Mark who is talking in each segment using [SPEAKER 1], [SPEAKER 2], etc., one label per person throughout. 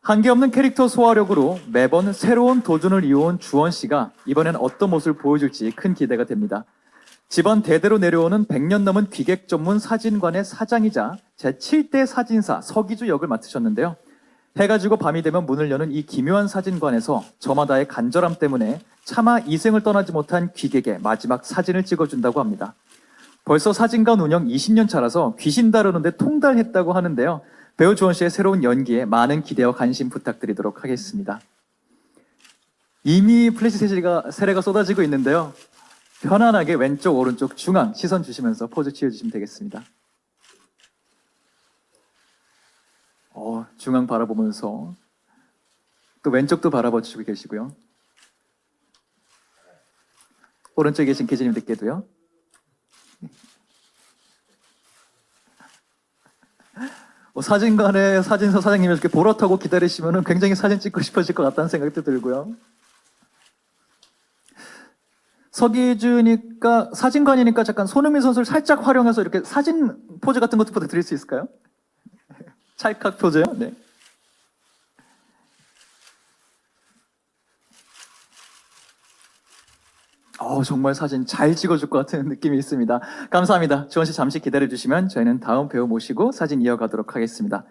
[SPEAKER 1] 한계없는 캐릭터 소화력으로 매번 새로운 도전을 이어온 주원 씨가 이번엔 어떤 모습을 보여줄지 큰 기대가 됩니다. 집안 대대로 내려오는 100년 넘은 기획 전문 사진관의 사장이자 제7대 사진사 서기주 역을 맡으셨는데요. 해가 지고 밤이 되면 문을 여는 이 기묘한 사진관에서 저마다의 간절함 때문에 차마 이생을 떠나지 못한 귀객의 마지막 사진을 찍어준다고 합니다. 벌써 사진관 운영 20년 차라서 귀신 다루는데 통달했다고 하는데요. 배우 주원 씨의 새로운 연기에 많은 기대와 관심 부탁드리도록 하겠습니다. 이미 플래시 세례가 쏟아지고 있는데요. 편안하게 왼쪽, 오른쪽, 중앙 시선 주시면서 포즈 취해주시면 되겠습니다. 중앙 바라보면서 또 왼쪽도 바라봐 주시고 계시고요. 오른쪽에 계신 기자님들께도요. 사진관에 사진사 사장님이 이렇게 보라 타고 기다리시면 굉장히 사진 찍고 싶어질 것 같다는 생각도 들고요. 서기주니까 사진관이니까 잠깐 손흥민 선수를 살짝 활용해서 이렇게 사진 포즈 같은 것도 부탁드릴 수 있을까요? 찰칵 포즈요? 네. 정말 사진 잘 찍어줄 것 같은 느낌이 있습니다. 감사합니다. 주원 씨 잠시 기다려주시면 저희는 다음 배우 모시고 사진 이어가도록 하겠습니다.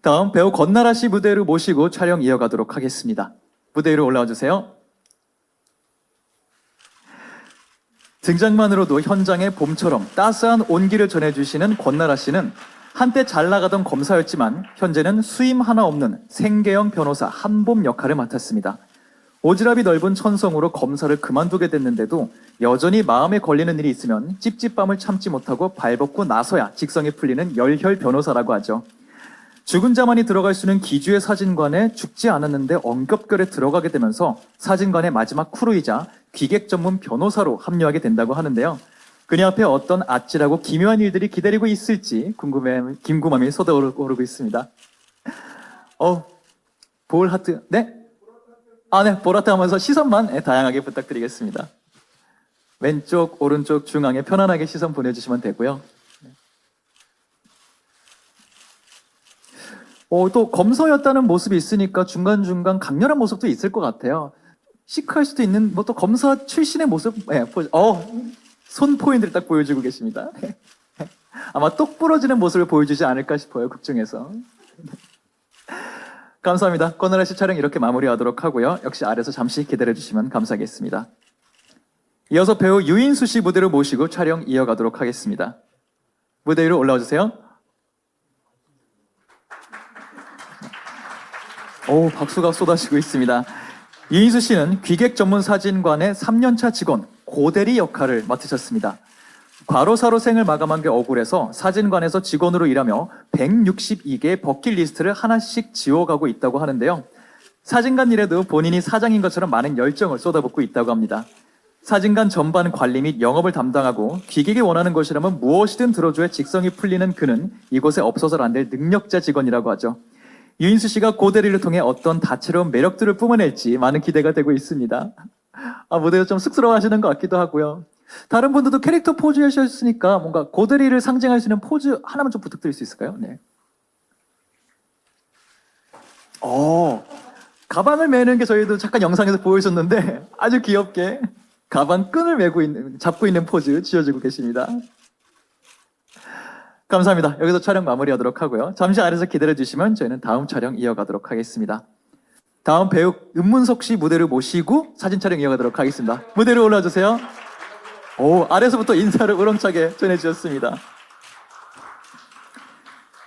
[SPEAKER 1] 다음 배우 권나라 씨 무대로 모시고 촬영 이어가도록 하겠습니다. 무대 위로 올라와 주세요. 등장만으로도 현장의 봄처럼 따스한 온기를 전해주시는 권나라 씨는 한때 잘 나가던 검사였지만 현재는 수임 하나 없는 생계형 변호사 한봄 역할을 맡았습니다. 오지랖이 넓은 천성으로 검사를 그만두게 됐는데도 여전히 마음에 걸리는 일이 있으면 찝찝함을 참지 못하고 발벗고 나서야 직성이 풀리는 열혈 변호사라고 하죠. 죽은 자만이 들어갈 수 있는 기주의 사진관에 죽지 않았는데 엉겹결에 들어가게 되면서 사진관의 마지막 크루이자 기객 전문 변호사로 합류하게 된다고 하는데요. 그녀 앞에 어떤 아찔하고 기묘한 일들이 기다리고 있을지 궁금함이 쏟아오르고 있습니다. 볼 하트, 네? 네, 보라트 하면서 시선만 다양하게 부탁드리겠습니다. 왼쪽, 오른쪽, 중앙에 편안하게 시선 보내주시면 되고요. 또 검서였다는 모습이 있으니까 중간중간 강렬한 모습도 있을 것 같아요. 시크할 수도 있는 또 검사 출신의 모습, 손 포인트를 딱 보여주고 계십니다. 아마 똑 부러지는 모습을 보여주지 않을까 싶어요, 극 중에서. 감사합니다. 권나라 씨 촬영 이렇게 마무리하도록 하고요. 역시 아래서 잠시 기다려주시면 감사하겠습니다. 이어서 배우 유인수 씨 무대로 모시고 촬영 이어가도록 하겠습니다. 무대 위로 올라와 주세요. 박수가 쏟아지고 있습니다. 유인수 씨는 기획 전문 사진관의 3년차 직원 고대리 역할을 맡으셨습니다. 과로사로 생을 마감한 게 억울해서 사진관에서 직원으로 일하며 162개의 버킷리스트를 하나씩 지워가고 있다고 하는데요. 사진관 일에도 본인이 사장인 것처럼 많은 열정을 쏟아붓고 있다고 합니다. 사진관 전반 관리 및 영업을 담당하고 기객이 원하는 것이라면 무엇이든 들어줘야 직성이 풀리는 그는 이곳에 없어서는 안 될 능력자 직원이라고 하죠. 유인수 씨가 고대리를 통해 어떤 다채로운 매력들을 뿜어낼지 많은 기대가 되고 있습니다. 무대에서 좀 쑥스러워하시는 것 같기도 하고요. 다른 분들도 캐릭터 포즈 하셨으니까 뭔가 고대리를 상징할 수 있는 포즈 하나만 좀 부탁드릴 수 있을까요? 네. 가방을 매는 게 저희도 잠깐 영상에서 보여줬는데 아주 귀엽게 가방 끈을 잡고 있는 포즈 지어주고 계십니다. 감사합니다. 여기서 촬영 마무리하도록 하고요. 잠시 아래서 기다려주시면 저희는 다음 촬영 이어가도록 하겠습니다. 다음 배우 은문석 씨 무대를 모시고 사진 촬영 이어가도록 하겠습니다. 무대로 올라와주세요. 아래서부터 인사를 우렁차게 전해주셨습니다.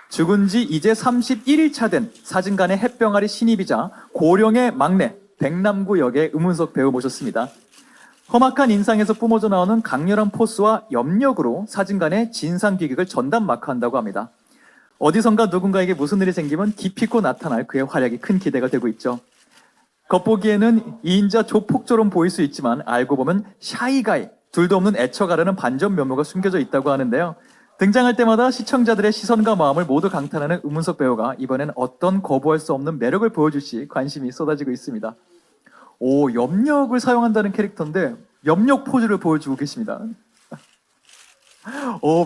[SPEAKER 1] 죽은 지 이제 31일차 된 사진관의 햇병아리 신입이자 고령의 막내 백남구 역의 은문석 배우 모셨습니다. 험악한 인상에서 뿜어져 나오는 강렬한 포스와 염력으로 사진관의 진상 기획을 전담 마크한다고 합니다. 어디선가 누군가에게 무슨 일이 생기면 기피코 나타날 그의 활약이 큰 기대가 되고 있죠. 겉보기에는 2인자 조폭처럼 보일 수 있지만 알고 보면 샤이가이, 둘도 없는 애처가라는 반전 면모가 숨겨져 있다고 하는데요. 등장할 때마다 시청자들의 시선과 마음을 모두 강타하는 은문석 배우가 이번엔 어떤 거부할 수 없는 매력을 보여줄지 관심이 쏟아지고 있습니다. 염력을 사용한다는 캐릭터인데 염력 포즈를 보여주고 계십니다.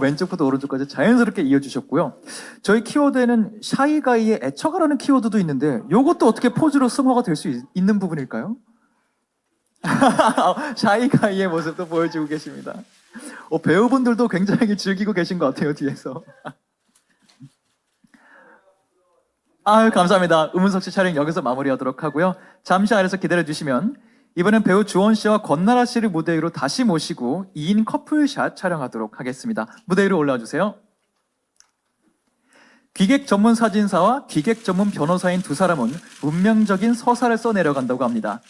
[SPEAKER 1] 왼쪽부터 오른쪽까지 자연스럽게 이어주셨고요. 저희 키워드에는 샤이가이의 애처가라는 키워드도 있는데 요것도 어떻게 포즈로 승화가 될 수 있는 부분일까요? 샤이가이의 모습도 보여주고 계십니다. 배우분들도 굉장히 즐기고 계신 것 같아요, 뒤에서. 아유, 감사합니다. 음은석 씨 촬영 여기서 마무리하도록 하고요. 잠시 아래서 기다려주시면 이번엔 배우 주원 씨와 권나라 씨를 무대 위로 다시 모시고 2인 커플샷 촬영하도록 하겠습니다. 무대 위로 올라와 주세요. 기객 전문 사진사와 기객 전문 변호사인 두 사람은 운명적인 서사를 써내려간다고 합니다.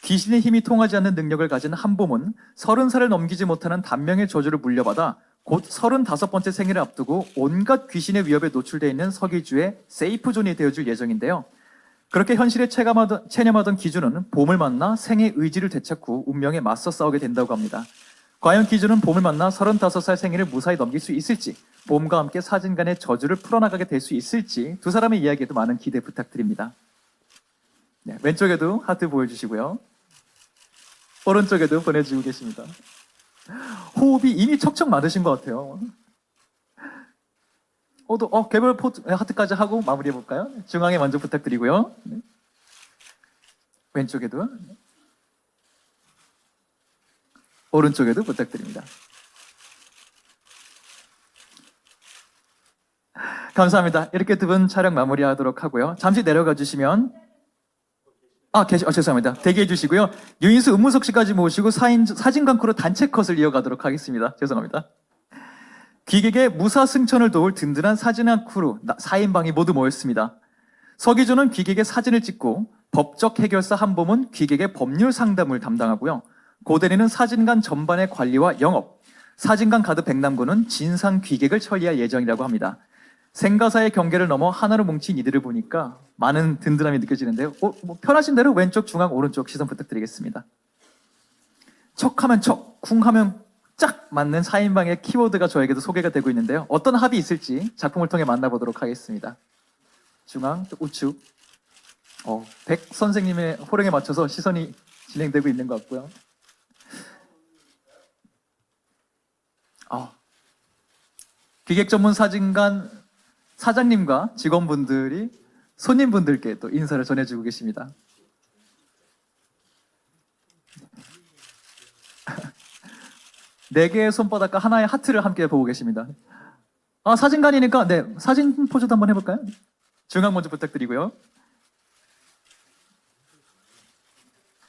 [SPEAKER 1] 귀신의 힘이 통하지 않는 능력을 가진 한봄은 30살을 넘기지 못하는 단명의 저주를 물려받아 곧 35번째 생일을 앞두고 온갖 귀신의 위협에 노출되어 있는 서기주의 세이프존이 되어줄 예정인데요. 그렇게 현실에 체념하던 기준은 봄을 만나 생의 의지를 되찾고 운명에 맞서 싸우게 된다고 합니다. 과연 기준은 봄을 만나 35살 생일을 무사히 넘길 수 있을지, 봄과 함께 사진관의 저주를 풀어나가게 될 수 있을지 두 사람의 이야기에도 많은 기대 부탁드립니다. 네, 왼쪽에도 하트 보여주시고요. 오른쪽에도 보내주고 계십니다. 호흡이 이미 척척 맞으신 것 같아요. 개별 포즈, 하트까지 하고 마무리해볼까요? 중앙에 먼저 부탁드리고요. 네. 왼쪽에도. 오른쪽에도 부탁드립니다. 감사합니다. 이렇게 두 분 촬영 마무리하도록 하고요. 잠시 내려가 주시면 죄송합니다. 대기해 주시고요. 유인수, 음무석 씨까지 모시고 사진관 크루 단체 컷을 이어가도록 하겠습니다. 죄송합니다. 기객의 무사승천을 도울 든든한 사진관 크루 4인방이 모두 모였습니다. 서기조는 기객의 사진을 찍고 법적 해결사 한봄은 기객의 법률 상담을 담당하고요. 고대리는 사진관 전반의 관리와 영업, 사진관 가드 백남구는 진상 기객을 처리할 예정이라고 합니다. 생가사의 경계를 넘어 하나로 뭉친 이들을 보니까 많은 든든함이 느껴지는데요. 편하신 대로 왼쪽, 중앙, 오른쪽 시선 부탁드리겠습니다. 척하면 척, 쿵하면 짝 맞는 4인방의 키워드가 저에게도 소개가 되고 있는데요. 어떤 합이 있을지 작품을 통해 만나보도록 하겠습니다. 중앙, 우측. 백 선생님의 호령에 맞춰서 시선이 진행되고 있는 것 같고요. 기객 전문 사진관 사장님과 직원분들이 손님분들께 또 인사를 전해주고 계십니다. 네 개의 손바닥과 하나의 하트를 함께 보고 계십니다. 사진관이니까 사진 포즈도 한번 해볼까요? 중앙 먼저 부탁드리고요.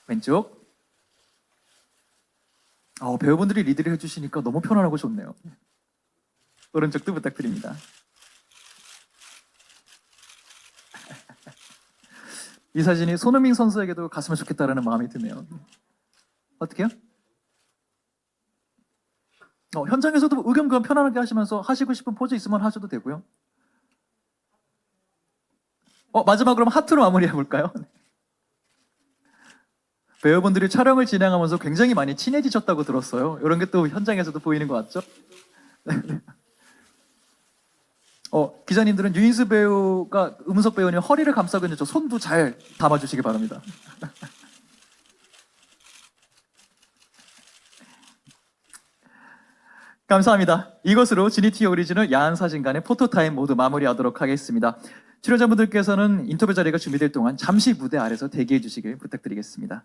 [SPEAKER 1] 왼쪽. 배우분들이 리드를 해주시니까 너무 편안하고 좋네요. 오른쪽도 부탁드립니다. 이 사진이 손흥민 선수에게도 갔으면 좋겠다라는 마음이 드네요. 어떻게요? 현장에서도 의견 그냥 편안하게 하시면서 하시고 싶은 포즈 있으면 하셔도 되고요. 마지막 그럼 하트로 마무리해볼까요? 배우분들이 촬영을 진행하면서 굉장히 많이 친해지셨다고 들었어요. 이런 게 또 현장에서도 보이는 것 같죠? 기자님들은 유인수 배우가 음은석 배우님 허리를 감싸고 있는 저 손도 잘 담아주시기 바랍니다. 감사합니다. 이것으로 지니티 오리지널 야한사진관의 포토타임 모두 마무리하도록 하겠습니다. 출연자분들께서는 인터뷰 자리가 준비될 동안 잠시 무대 아래서 대기해 주시길 부탁드리겠습니다.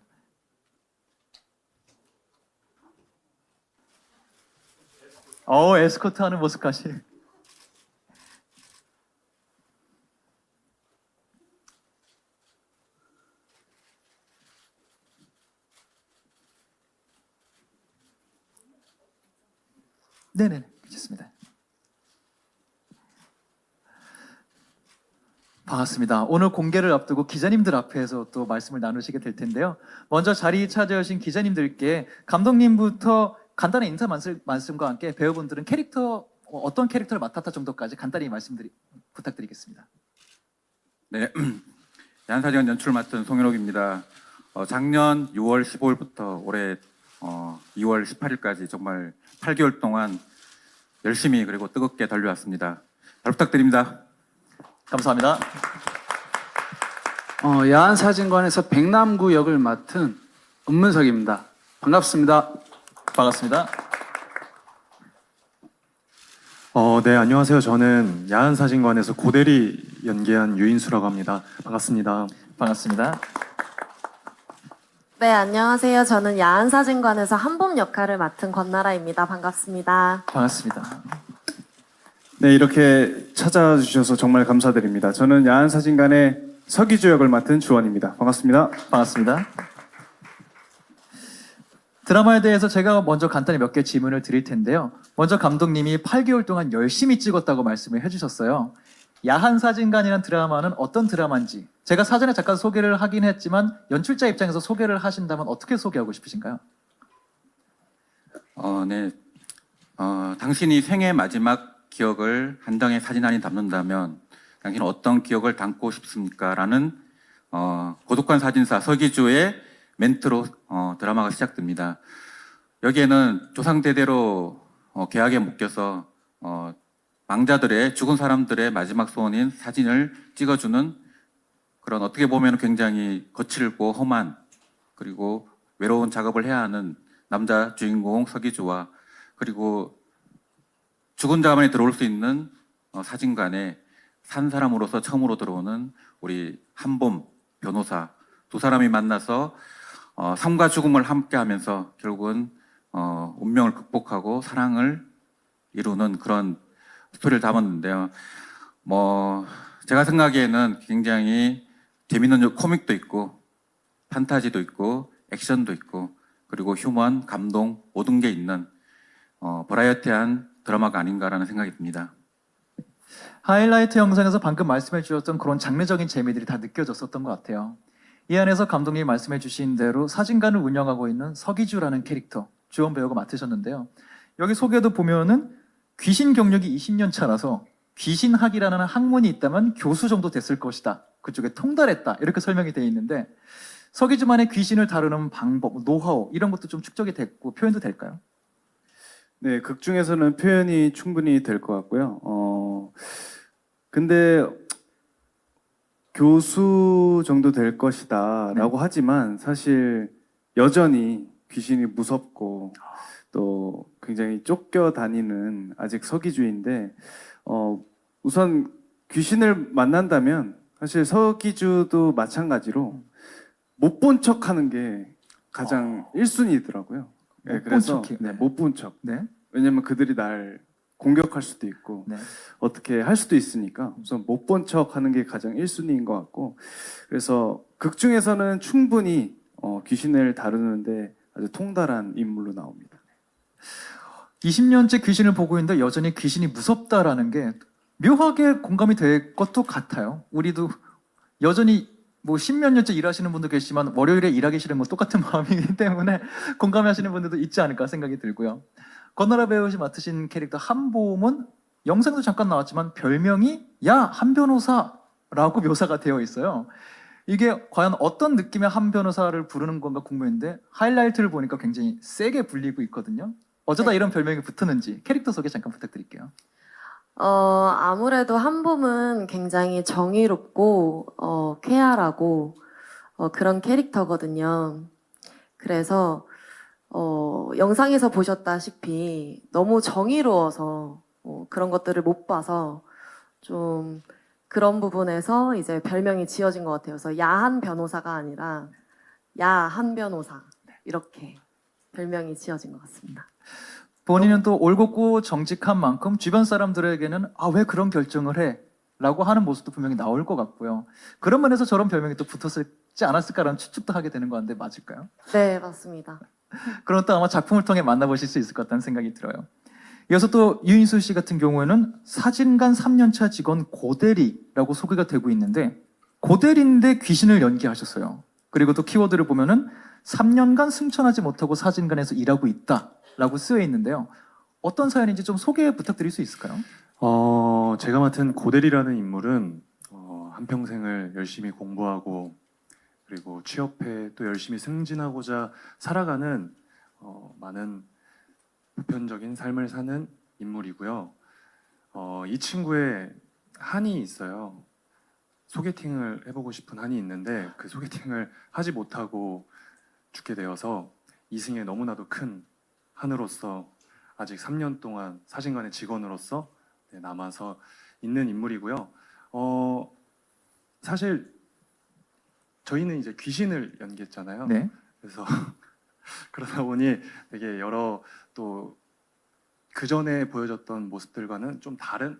[SPEAKER 1] 에스코트 하는 모습까지. 네네, 괜찮습니다. 반갑습니다. 오늘 공개를 앞두고 기자님들 앞에서 또 말씀을 나누시게 될 텐데요. 먼저 자리 차지하신 기자님들께 감독님부터 간단한 인사 말씀과 함께 배우분들은 어떤 캐릭터를 맡았다 정도까지 간단히 부탁드리겠습니다.
[SPEAKER 2] 네, 야한사진관 연출 맡은 송윤옥입니다. 작년 6월 15일부터 올해 2월 18일까지 정말 8개월 동안 열심히 그리고 뜨겁게 달려왔습니다. 잘 부탁드립니다.
[SPEAKER 1] 감사합니다.
[SPEAKER 3] 야한사진관에서 백남구 역을 맡은 은문석입니다. 반갑습니다.
[SPEAKER 1] 반갑습니다.
[SPEAKER 4] 네, 안녕하세요. 저는 야한사진관에서 고대리 연기한 유인수라고 합니다. 반갑습니다.
[SPEAKER 1] 반갑습니다.
[SPEAKER 5] 네, 안녕하세요. 저는 야한사진관에서 한봄 역할을 맡은 권나라입니다. 반갑습니다.
[SPEAKER 1] 반갑습니다.
[SPEAKER 6] 네, 이렇게 찾아주셔서 정말 감사드립니다. 저는 야한사진관의 서기주 역을 맡은 주원입니다. 반갑습니다.
[SPEAKER 1] 반갑습니다. 드라마에 대해서 제가 먼저 간단히 몇 개 질문을 드릴 텐데요. 먼저 감독님이 8개월 동안 열심히 찍었다고 말씀을 해주셨어요. 야한사진관이라는 드라마는 어떤 드라마인지 제가 사전에 잠깐 소개를 하긴 했지만 연출자 입장에서 소개를 하신다면 어떻게 소개하고 싶으신가요?
[SPEAKER 2] 네. 당신이 생애 마지막 기억을 한 장의 사진 안에 담는다면 당신은 어떤 기억을 담고 싶습니까? 라는 고독한 사진사 서기주의 멘트로 드라마가 시작됩니다. 여기에는 조상대대로 계약에 묶여서 망자들의 죽은 사람들의 마지막 소원인 사진을 찍어주는 그런 어떻게 보면 굉장히 거칠고 험한 그리고 외로운 작업을 해야 하는 남자 주인공 서기주와 그리고 죽은 자만이 들어올 수 있는 사진관에 산 사람으로서 처음으로 들어오는 우리 한봄 변호사 두 사람이 만나서 삶과 죽음을 함께하면서 결국은 운명을 극복하고 사랑을 이루는 그런 스토리를 담았는데요. 제가 생각에는 굉장히 재밌는 코믹도 있고 판타지도 있고 액션도 있고 그리고 휴먼, 감동 모든 게 있는 버라이어티한 드라마가 아닌가라는 생각이 듭니다.
[SPEAKER 1] 하이라이트 영상에서 방금 말씀해 주셨던 그런 장르적인 재미들이 다 느껴졌었던 것 같아요. 이 안에서 감독님이 말씀해 주신 대로 사진관을 운영하고 있는 서기주라는 캐릭터, 주원 배우가 맡으셨는데요. 여기 소개도 보면은 귀신 경력이 20년 차라서 귀신학이라는 학문이 있다면 교수 정도 됐을 것이다. 그쪽에 통달했다. 이렇게 설명이 되어 있는데 서기주만의 귀신을 다루는 방법, 노하우 이런 것도 좀 축적이 됐고 표현도 될까요?
[SPEAKER 6] 네, 극 중에서는 표현이 충분히 될 것 같고요. 근데 교수 정도 될 것이다라고 하지만 사실 여전히 귀신이 무섭고 또 굉장히 쫓겨 다니는 아직 서기주인데 우선 귀신을 만난다면 사실 서기주도 마찬가지로 못 본 척하는 게 가장 1순위더라고요. 네,
[SPEAKER 1] 못 본
[SPEAKER 6] 그래서
[SPEAKER 1] 척이요?
[SPEAKER 6] 네, 못 본 척.
[SPEAKER 1] 네.
[SPEAKER 6] 왜냐면 그들이 날 공격할 수도 있고
[SPEAKER 1] 네.
[SPEAKER 6] 어떻게 할 수도 있으니까 우선 못 본 척 하는 게 가장 1순위인 것 같고 그래서 극 중에서는 충분히 귀신을 다루는데 아주 통달한 인물로 나옵니다.
[SPEAKER 1] 20년째 귀신을 보고 있는데 여전히 귀신이 무섭다라는 게 묘하게 공감이 될 것도 같아요. 우리도 여전히 뭐 10몇 년째 일하시는 분도 계시지만 월요일에 일하기 싫은 건 똑같은 마음이기 때문에 공감하시는 분들도 있지 않을까 생각이 들고요. 권나라 배우시 맡으신 캐릭터 한봄은 영상도 잠깐 나왔지만 별명이 야, 한 변호사라고 묘사가 되어 있어요. 이게 과연 어떤 느낌의 한 변호사를 부르는 건가 궁금했는데 하이라이트를 보니까 굉장히 세게 불리고 있거든요. 어쩌다
[SPEAKER 5] 네.
[SPEAKER 1] 이런 별명이 붙었는지 캐릭터 소개 잠깐 부탁드릴게요.
[SPEAKER 5] 아무래도 한봄은 굉장히 정의롭고, 쾌활하고, 그런 캐릭터거든요. 그래서, 영상에서 보셨다시피 너무 정의로워서, 그런 것들을 못 봐서, 좀, 그런 부분에서 이제 별명이 지어진 것 같아요. 그래서 야한 변호사가 아니라, 야한 변호사. 이렇게 별명이 지어진 것 같습니다.
[SPEAKER 1] 본인은 또 올곧고 정직한 만큼 주변 사람들에게는 아, 왜 그런 결정을 해? 라고 하는 모습도 분명히 나올 것 같고요. 그런 면에서 저런 별명이 또 붙었지 않았을까라는 추측도 하게 되는 것 같은데 맞을까요?
[SPEAKER 5] 네, 맞습니다.
[SPEAKER 1] 그럼 또 아마 작품을 통해 만나보실 수 있을 것 같다는 생각이 들어요. 이어서 또 유인수 씨 같은 경우에는 사진관 3년차 직원 고대리라고 소개가 되고 있는데 고대리인데 귀신을 연기하셨어요. 그리고 또 키워드를 보면은 3년간 승천하지 못하고 사진관에서 일하고 있다라고 쓰여 있는데요. 어떤 사연인지 좀 소개 부탁드릴 수 있을까요?
[SPEAKER 4] 제가 맡은 고대리라는 인물은 한평생을 열심히 공부하고 그리고 취업해 또 열심히 승진하고자 살아가는 많은 보편적인 삶을 사는 인물이고요. 이 친구의 한이 있어요. 소개팅을 해보고 싶은 한이 있는데 그 소개팅을 하지 못하고 죽게 되어서 이승에 너무나도 큰 한으로서 아직 3년 동안 사진관의 직원으로서 네, 남아서 있는 인물이고요. 사실 저희는 이제 귀신을 연기했잖아요.
[SPEAKER 1] 네.
[SPEAKER 4] 그래서 그러다 보니 되게 여러 또 그 전에 보여줬던 모습들과는 좀 다른,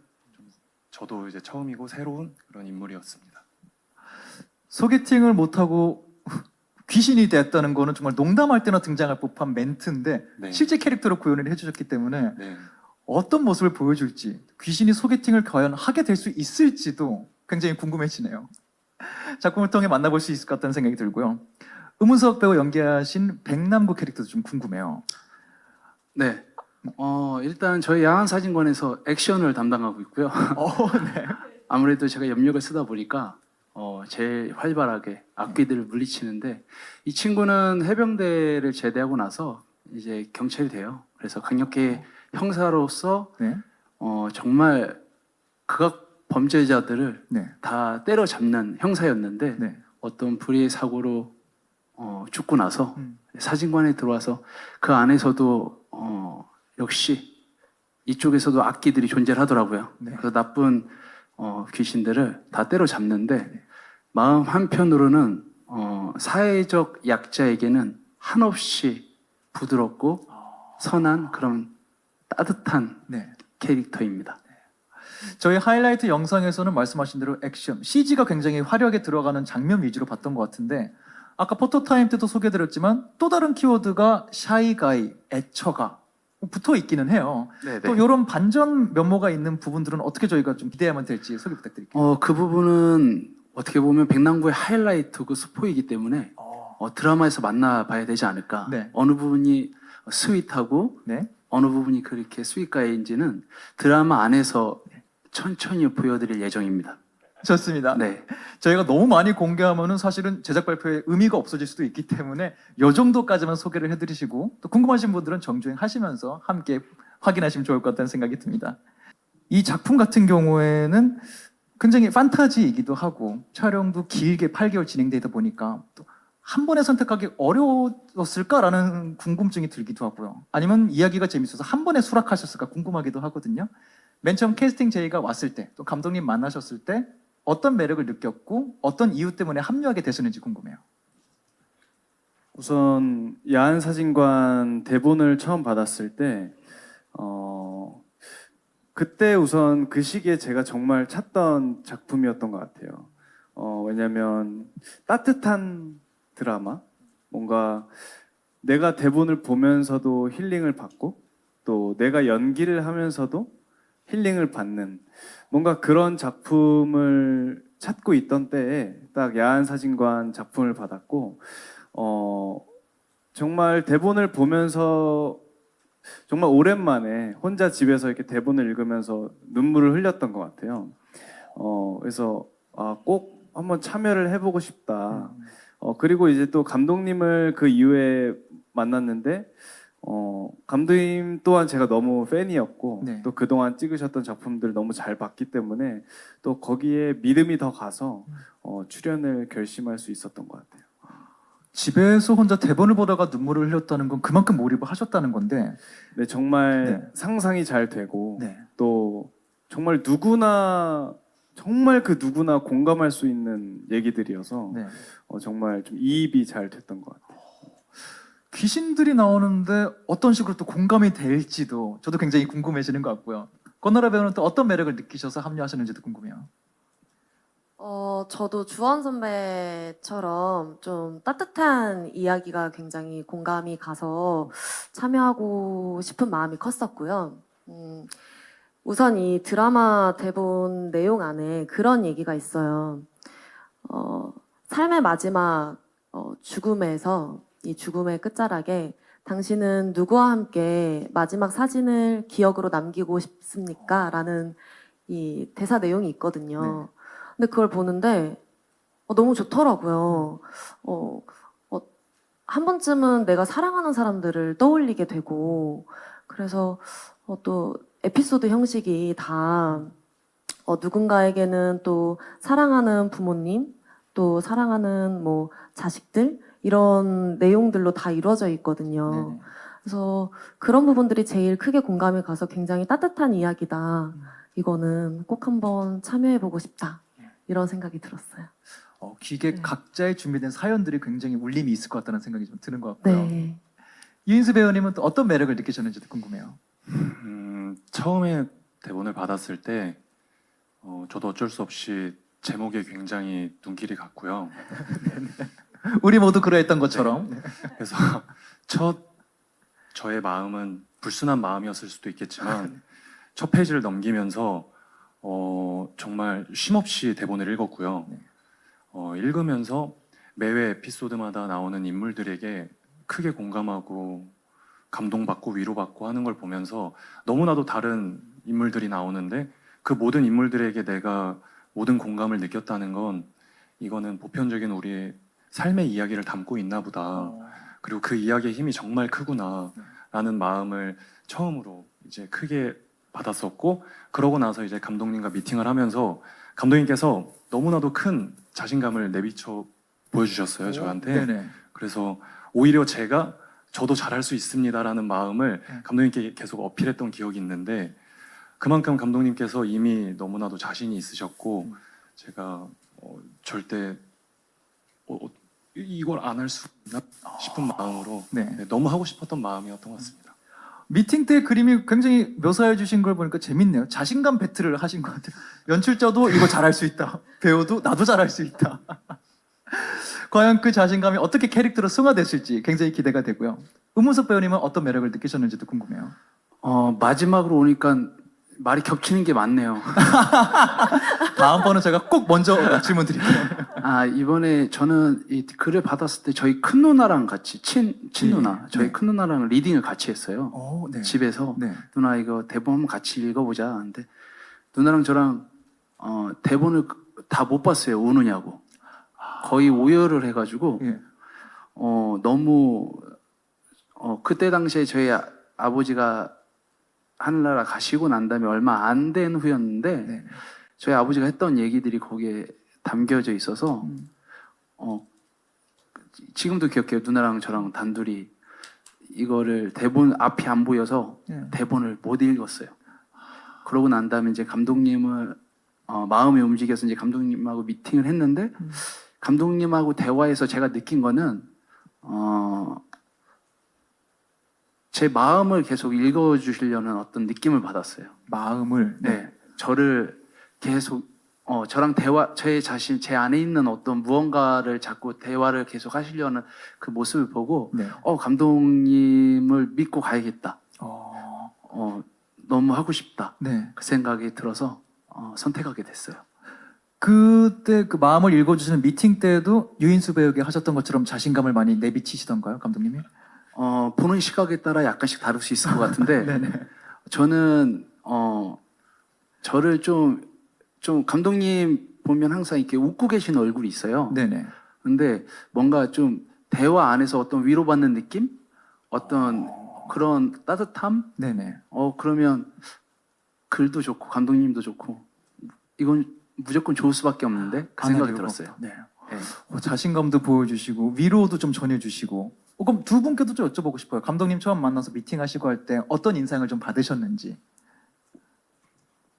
[SPEAKER 4] 저도 이제 처음이고 새로운 그런 인물이었습니다.
[SPEAKER 1] 소개팅을 못하고 귀신이 됐다는 거는 정말 농담할 때나 등장할 법한 멘트인데
[SPEAKER 4] 네.
[SPEAKER 1] 실제 캐릭터로 구현을 해주셨기 때문에
[SPEAKER 4] 네.
[SPEAKER 1] 어떤 모습을 보여줄지, 귀신이 소개팅을 과연 하게 될 수 있을지도 굉장히 궁금해지네요. 작품을 통해 만나볼 수 있을 것 같다는 생각이 들고요. 음은석 배우 연기하신 백남구 캐릭터도 좀 궁금해요.
[SPEAKER 3] 네. 일단 저희 야한사진관에서 액션을 담당하고 있고요.
[SPEAKER 1] 네.
[SPEAKER 3] 아무래도 제가 염력을 쓰다 보니까 제일 활발하게 악귀들을 물리치는데, 이 친구는 해병대를 제대하고 나서 이제 경찰이 돼요. 그래서 강력계 형사로서
[SPEAKER 1] 네.
[SPEAKER 3] 정말 극악 범죄자들을
[SPEAKER 1] 네.
[SPEAKER 3] 다 때려잡는 형사였는데,
[SPEAKER 1] 네.
[SPEAKER 3] 어떤 불의의 사고로 죽고 나서
[SPEAKER 1] 음.
[SPEAKER 3] 사진관에 들어와서 그 안에서도 역시 이쪽에서도 악기들이 존재를 하더라고요.
[SPEAKER 1] 네.
[SPEAKER 3] 그래서 나쁜 귀신들을 다 때려잡는데, 마음 한편으로는 사회적 약자에게는 한없이 부드럽고 선한 그런 따뜻한
[SPEAKER 1] 네.
[SPEAKER 3] 캐릭터입니다.
[SPEAKER 1] 저희 하이라이트 영상에서는 말씀하신 대로 액션, CG가 굉장히 화려하게 들어가는 장면 위주로 봤던 것 같은데, 아까 포토타임 때도 소개드렸지만 또 다른 키워드가 샤이가이, 애처가 붙어 있기는 해요.
[SPEAKER 3] 네네.
[SPEAKER 1] 또 이런 반전 면모가 있는 부분들은 어떻게 저희가 좀 기대하면 될지 소개 부탁드릴게요.
[SPEAKER 3] 그 부분은 어떻게 보면 백남구의 하이라이트고 스포이기 때문에 드라마에서 만나봐야 되지 않을까.
[SPEAKER 1] 네.
[SPEAKER 3] 어느 부분이 스윗하고
[SPEAKER 1] 네.
[SPEAKER 3] 어느 부분이 그렇게 스윗가인지는 드라마 안에서 천천히 보여드릴 예정입니다.
[SPEAKER 1] 좋습니다.
[SPEAKER 3] 네.
[SPEAKER 1] 저희가 너무 많이 공개하면은 사실은 제작 발표에 의미가 없어질 수도 있기 때문에 요 정도까지만 소개를 해드리시고, 또 궁금하신 분들은 정주행 하시면서 함께 확인하시면 좋을 것 같다는 생각이 듭니다. 이 작품 같은 경우에는 굉장히 판타지이기도 하고 촬영도 길게 8개월 진행되다 보니까 또 한 번에 선택하기 어려웠을까라는 궁금증이 들기도 하고요. 아니면 이야기가 재밌어서 한 번에 수락하셨을까 궁금하기도 하거든요. 맨 처음 캐스팅 제의가 왔을 때, 또 감독님 만나셨을 때 어떤 매력을 느꼈고 어떤 이유 때문에 합류하게 되셨는지 궁금해요.
[SPEAKER 6] 우선 야한사진관 대본을 처음 받았을 때 그때 우선 그 시기에 제가 정말 찾던 작품이었던 것 같아요. 왜냐면 따뜻한 드라마, 뭔가 내가 대본을 보면서도 힐링을 받고 또 내가 연기를 하면서도 힐링을 받는 뭔가 그런 작품을 찾고 있던 때에 딱 야한사진관 작품을 받았고, 정말 대본을 보면서 정말 오랜만에 혼자 집에서 이렇게 대본을 읽으면서 눈물을 흘렸던 것 같아요. 그래서 꼭 한번 참여를 해보고 싶다. 그리고 이제 또 감독님을 그 이후에 만났는데, 감독님 또한 제가 너무 팬이었고,
[SPEAKER 1] 네.
[SPEAKER 6] 또 그동안 찍으셨던 작품들 너무 잘 봤기 때문에 또 거기에 믿음이 더 가서 출연을 결심할 수 있었던 것 같아요.
[SPEAKER 1] 집에서 혼자 대본을 보다가 눈물을 흘렸다는 건 그만큼 몰입을 하셨다는 건데.
[SPEAKER 6] 네, 정말
[SPEAKER 1] 네.
[SPEAKER 6] 상상이 잘 되고
[SPEAKER 1] 네.
[SPEAKER 6] 또 정말 정말 그 누구나 공감할 수 있는 얘기들이어서
[SPEAKER 1] 네.
[SPEAKER 6] 정말 좀 이입이 잘 됐던 것 같아요.
[SPEAKER 1] 귀신들이 나오는데 어떤 식으로 또 공감이 될지도 저도 굉장히 궁금해지는 것 같고요. 권나라 배우는 또 어떤 매력을 느끼셔서 합류하셨는지도 궁금해요.
[SPEAKER 5] 저도 주원 선배처럼 좀 따뜻한 이야기가 굉장히 공감이 가서 참여하고 싶은 마음이 컸었고요. 우선 이 드라마 대본 내용 안에 그런 얘기가 있어요. 삶의 마지막 죽음에서 이 죽음의 끝자락에 당신은 누구와 함께 마지막 사진을 기억으로 남기고 싶습니까? 라는 이 대사 내용이 있거든요. 근데 그걸 보는데 너무 좋더라고요. 한 번쯤은 내가 사랑하는 사람들을 떠올리게 되고, 그래서 또 에피소드 형식이 다 누군가에게는 또 사랑하는 부모님, 또 사랑하는 뭐 자식들, 이런 내용들로 다 이루어져 있거든요.
[SPEAKER 1] 네네.
[SPEAKER 5] 그래서 그런 부분들이 제일 크게 공감이 가서 굉장히 따뜻한 이야기다, 이거는 꼭 한번 참여해보고 싶다. 이런 생각이 들었어요.
[SPEAKER 1] 기획
[SPEAKER 5] 네.
[SPEAKER 1] 각자의 준비된 사연들이 굉장히 울림이 있을 것 같다는 생각이 좀 드는 것 같고요.
[SPEAKER 5] 네.
[SPEAKER 1] 유인수 배우님은 또 어떤 매력을 느끼셨는지도 궁금해요.
[SPEAKER 4] 처음에 대본을 받았을 때 저도 어쩔 수 없이 제목에 굉장히 눈길이 갔고요.
[SPEAKER 1] 우리 모두 그러했던 것처럼.
[SPEAKER 4] 그래서 저의 마음은 불순한 마음이었을 수도 있겠지만 첫 페이지를 넘기면서 정말 쉼없이 대본을 읽었고요. 읽으면서 매회 에피소드마다 나오는 인물들에게 크게 공감하고 감동받고 위로받고 하는 걸 보면서 너무나도 다른 인물들이 나오는데 그 모든 인물들에게 내가 모든 공감을 느꼈다는 건 이거는 보편적인 우리의 삶의 이야기를 담고 있나 보다. 그리고 그 이야기의 힘이 정말 크구나 라는 마음을 처음으로 이제 크게 받았었고, 그러고 나서 이제 감독님과 미팅을 하면서 감독님께서 너무나도 큰 자신감을 내비쳐 보여주셨어요, 저한테.
[SPEAKER 1] 네네.
[SPEAKER 4] 그래서 오히려 저도 잘할 수 있습니다라는 마음을 감독님께 계속 어필했던 기억이 있는데, 그만큼 감독님께서 이미 너무나도 자신이 있으셨고 제가 절대 이걸 안 할 수 있나 싶은 마음으로
[SPEAKER 1] 네.
[SPEAKER 4] 너무 하고 싶었던 마음이었던 것 같습니다.
[SPEAKER 1] 미팅 때 그림이 굉장히 묘사해 주신 걸 보니까 재밌네요. 자신감 배틀을 하신 것 같아요. 연출자도 이거 잘할 수 있다. 배우도 나도 잘할 수 있다. 과연 그 자신감이 어떻게 캐릭터로 승화됐을지 굉장히 기대가 되고요. 음문석 배우님은 어떤 매력을 느끼셨는지도 궁금해요.
[SPEAKER 3] 마지막으로 오니까 말이 겹치는 게 많네요.
[SPEAKER 1] 다음번은 제가 꼭 먼저 질문 드릴게요.
[SPEAKER 3] 이번에 저는 이 글을 받았을 때 저희 큰 누나랑 같이 친누나 저희
[SPEAKER 1] 네.
[SPEAKER 3] 큰 누나랑 리딩을 같이 했어요.
[SPEAKER 1] 네.
[SPEAKER 3] 집에서
[SPEAKER 1] 네.
[SPEAKER 3] 누나 이거 대본 한번 같이 읽어보자. 근데 누나랑 저랑 대본을 다 못 봤어요. 우느냐고. 거의 오열을 해가지고
[SPEAKER 1] 예.
[SPEAKER 3] 너무 그때 당시에 저희 아버지가 하늘나라 가시고 난 다음에 얼마 안 된 후였는데
[SPEAKER 1] 네.
[SPEAKER 3] 저희 아버지가 했던 얘기들이 거기에 담겨져 있어서 지금도 기억해요. 누나랑 저랑 단둘이 이거를 대본 앞이 안 보여서
[SPEAKER 1] 예.
[SPEAKER 3] 대본을 못 읽었어요. 그러고 난 다음에 이제 감독님을 마음이 움직여서 이제 감독님하고 미팅을 했는데 감독님하고 대화에서 제가 느낀 거는 제 마음을 계속 읽어주시려는 어떤 느낌을 받았어요.
[SPEAKER 1] 마음을.
[SPEAKER 3] 네, 저를 계속 저랑 대화, 제 자신, 제 안에 있는 어떤 무언가를 자꾸 대화를 계속 하시려는 그 모습을 보고
[SPEAKER 1] 네.
[SPEAKER 3] 감독님을 믿고 가야겠다. 너무 하고 싶다.
[SPEAKER 1] 네.
[SPEAKER 3] 그 생각이 들어서 선택하게 됐어요.
[SPEAKER 1] 그때 그 마음을 읽어주시는 미팅 때도 유인수 배우에게 하셨던 것처럼 자신감을 많이 내비치시던가요, 감독님이?
[SPEAKER 3] 보는 시각에 따라 약간씩 다를 수 있을 것 같은데
[SPEAKER 1] 네네.
[SPEAKER 3] 저는 저를 좀 감독님 보면 항상 이렇게 웃고 계신 얼굴이 있어요.
[SPEAKER 1] 네네.
[SPEAKER 3] 근데 뭔가 좀 대화 안에서 어떤 위로받는 느낌? 어떤 그런 따뜻함?
[SPEAKER 1] 네네.
[SPEAKER 3] 그러면 글도 좋고 감독님도 좋고 이건 무조건 좋을 수밖에 없는데 그 생각이 들었어요.
[SPEAKER 1] 네.
[SPEAKER 3] 네.
[SPEAKER 1] 자신감도 보여주시고 위로도 좀 전해주시고. 그럼 두 분께도 좀 여쭤보고 싶어요. 감독님 처음 만나서 미팅하시고 할 때 어떤 인상을 좀 받으셨는지.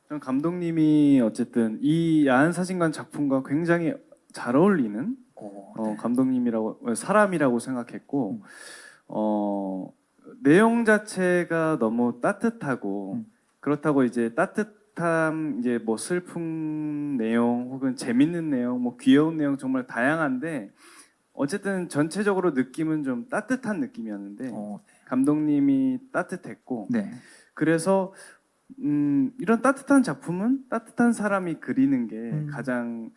[SPEAKER 6] 전 감독님이 어쨌든 이 야한 사진관 작품과 굉장히 잘 어울리는
[SPEAKER 1] 네.
[SPEAKER 6] 감독님이라고 사람이라고 생각했고 내용 자체가 너무 따뜻하고 그렇다고 이제 따뜻함 이제 뭐 슬픈 내용 혹은 재밌는 내용 뭐 귀여운 내용 정말 다양한데 어쨌든 전체적으로 느낌은 좀 따뜻한 느낌이었는데 감독님이 따뜻했고
[SPEAKER 1] 네.
[SPEAKER 6] 그래서 이런 따뜻한 작품은 따뜻한 사람이 그리는 게 가장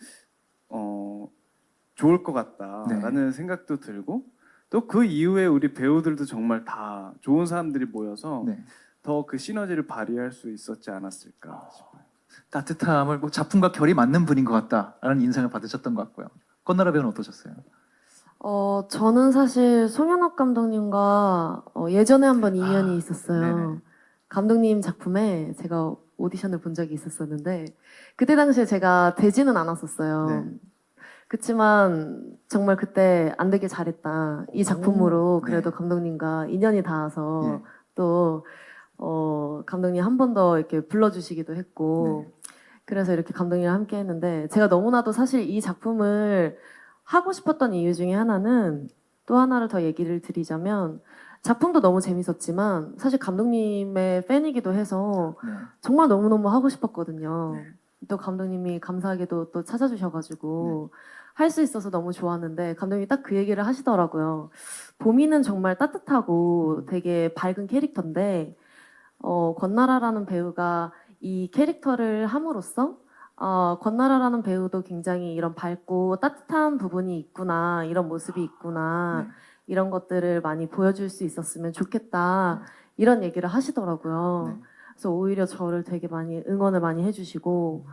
[SPEAKER 6] 좋을 것 같다라는 생각도 들고 또 그 이후에 우리 배우들도 정말 다 좋은 사람들이 모여서
[SPEAKER 1] 네.
[SPEAKER 6] 더 그 시너지를 발휘할 수 있었지 않았을까 싶어요.
[SPEAKER 1] 따뜻함을 뭐 작품과 결이 맞는 분인 것 같다라는 인상을 받으셨던 것 같고요. 건나라 배우는 어떠셨어요?
[SPEAKER 5] 저는 사실 송현옥 감독님과 예전에 한번 인연이 있었어요.
[SPEAKER 1] 네네.
[SPEAKER 5] 감독님 작품에 제가 오디션을 본 적이 있었었는데 그때 당시에 제가 되지는 않았었어요.
[SPEAKER 1] 네.
[SPEAKER 5] 그치만 정말 그때 안 되길 잘했다. 이 작품으로
[SPEAKER 1] 네.
[SPEAKER 5] 그래도 감독님과 인연이 닿아서
[SPEAKER 1] 네.
[SPEAKER 5] 또 감독님 한 번 더 이렇게 불러주시기도 했고 그래서 이렇게 감독님이랑 함께 했는데 제가 너무나도 사실 이 작품을 하고 싶었던 이유 중에 하나는 또 하나를 더 얘기를 드리자면 작품도 너무 재밌었지만 사실 감독님의 팬이기도 해서
[SPEAKER 1] 네.
[SPEAKER 5] 정말 너무너무 하고 싶었거든요.
[SPEAKER 1] 네.
[SPEAKER 5] 또 감독님이 감사하게도 또 찾아주셔가지고 할 수 있어서 너무 좋았는데 감독님이 딱 그 얘기를 하시더라고요. 보미는 정말 따뜻하고 되게 밝은 캐릭터인데 권나라라는 배우가 이 캐릭터를 함으로써 권나라라는 배우도 굉장히 이런 밝고 따뜻한 부분이 있구나, 이런 모습이 있구나,
[SPEAKER 1] 네.
[SPEAKER 5] 이런 것들을 많이 보여줄 수 있었으면 좋겠다, 이런 얘기를 하시더라고요.
[SPEAKER 1] 네.
[SPEAKER 5] 그래서 오히려 저를 되게 많이 응원을 많이 해주시고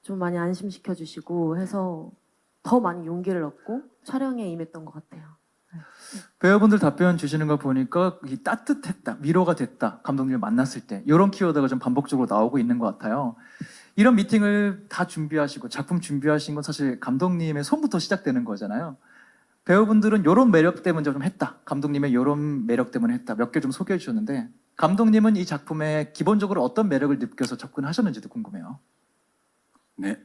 [SPEAKER 5] 좀 많이 안심시켜 주시고 해서 더 많이 용기를 얻고 촬영에 임했던 것 같아요.
[SPEAKER 1] 배우분들 답변 주시는 거 보니까 이 따뜻했다, 위로가 됐다, 감독님을 만났을 때 이런 키워드가 좀 반복적으로 나오고 있는 것 같아요. 이런 미팅을 다 준비하시고 작품 준비하신 건 사실 감독님의 손부터 시작되는 거잖아요. 배우분들은 이런 매력 때문에 좀 했다, 감독님의 이런 매력 때문에 했다, 몇 개 좀 소개해 주셨는데 감독님은 이 작품에 기본적으로 어떤 매력을 느껴서 접근하셨는지도 궁금해요.
[SPEAKER 2] 네.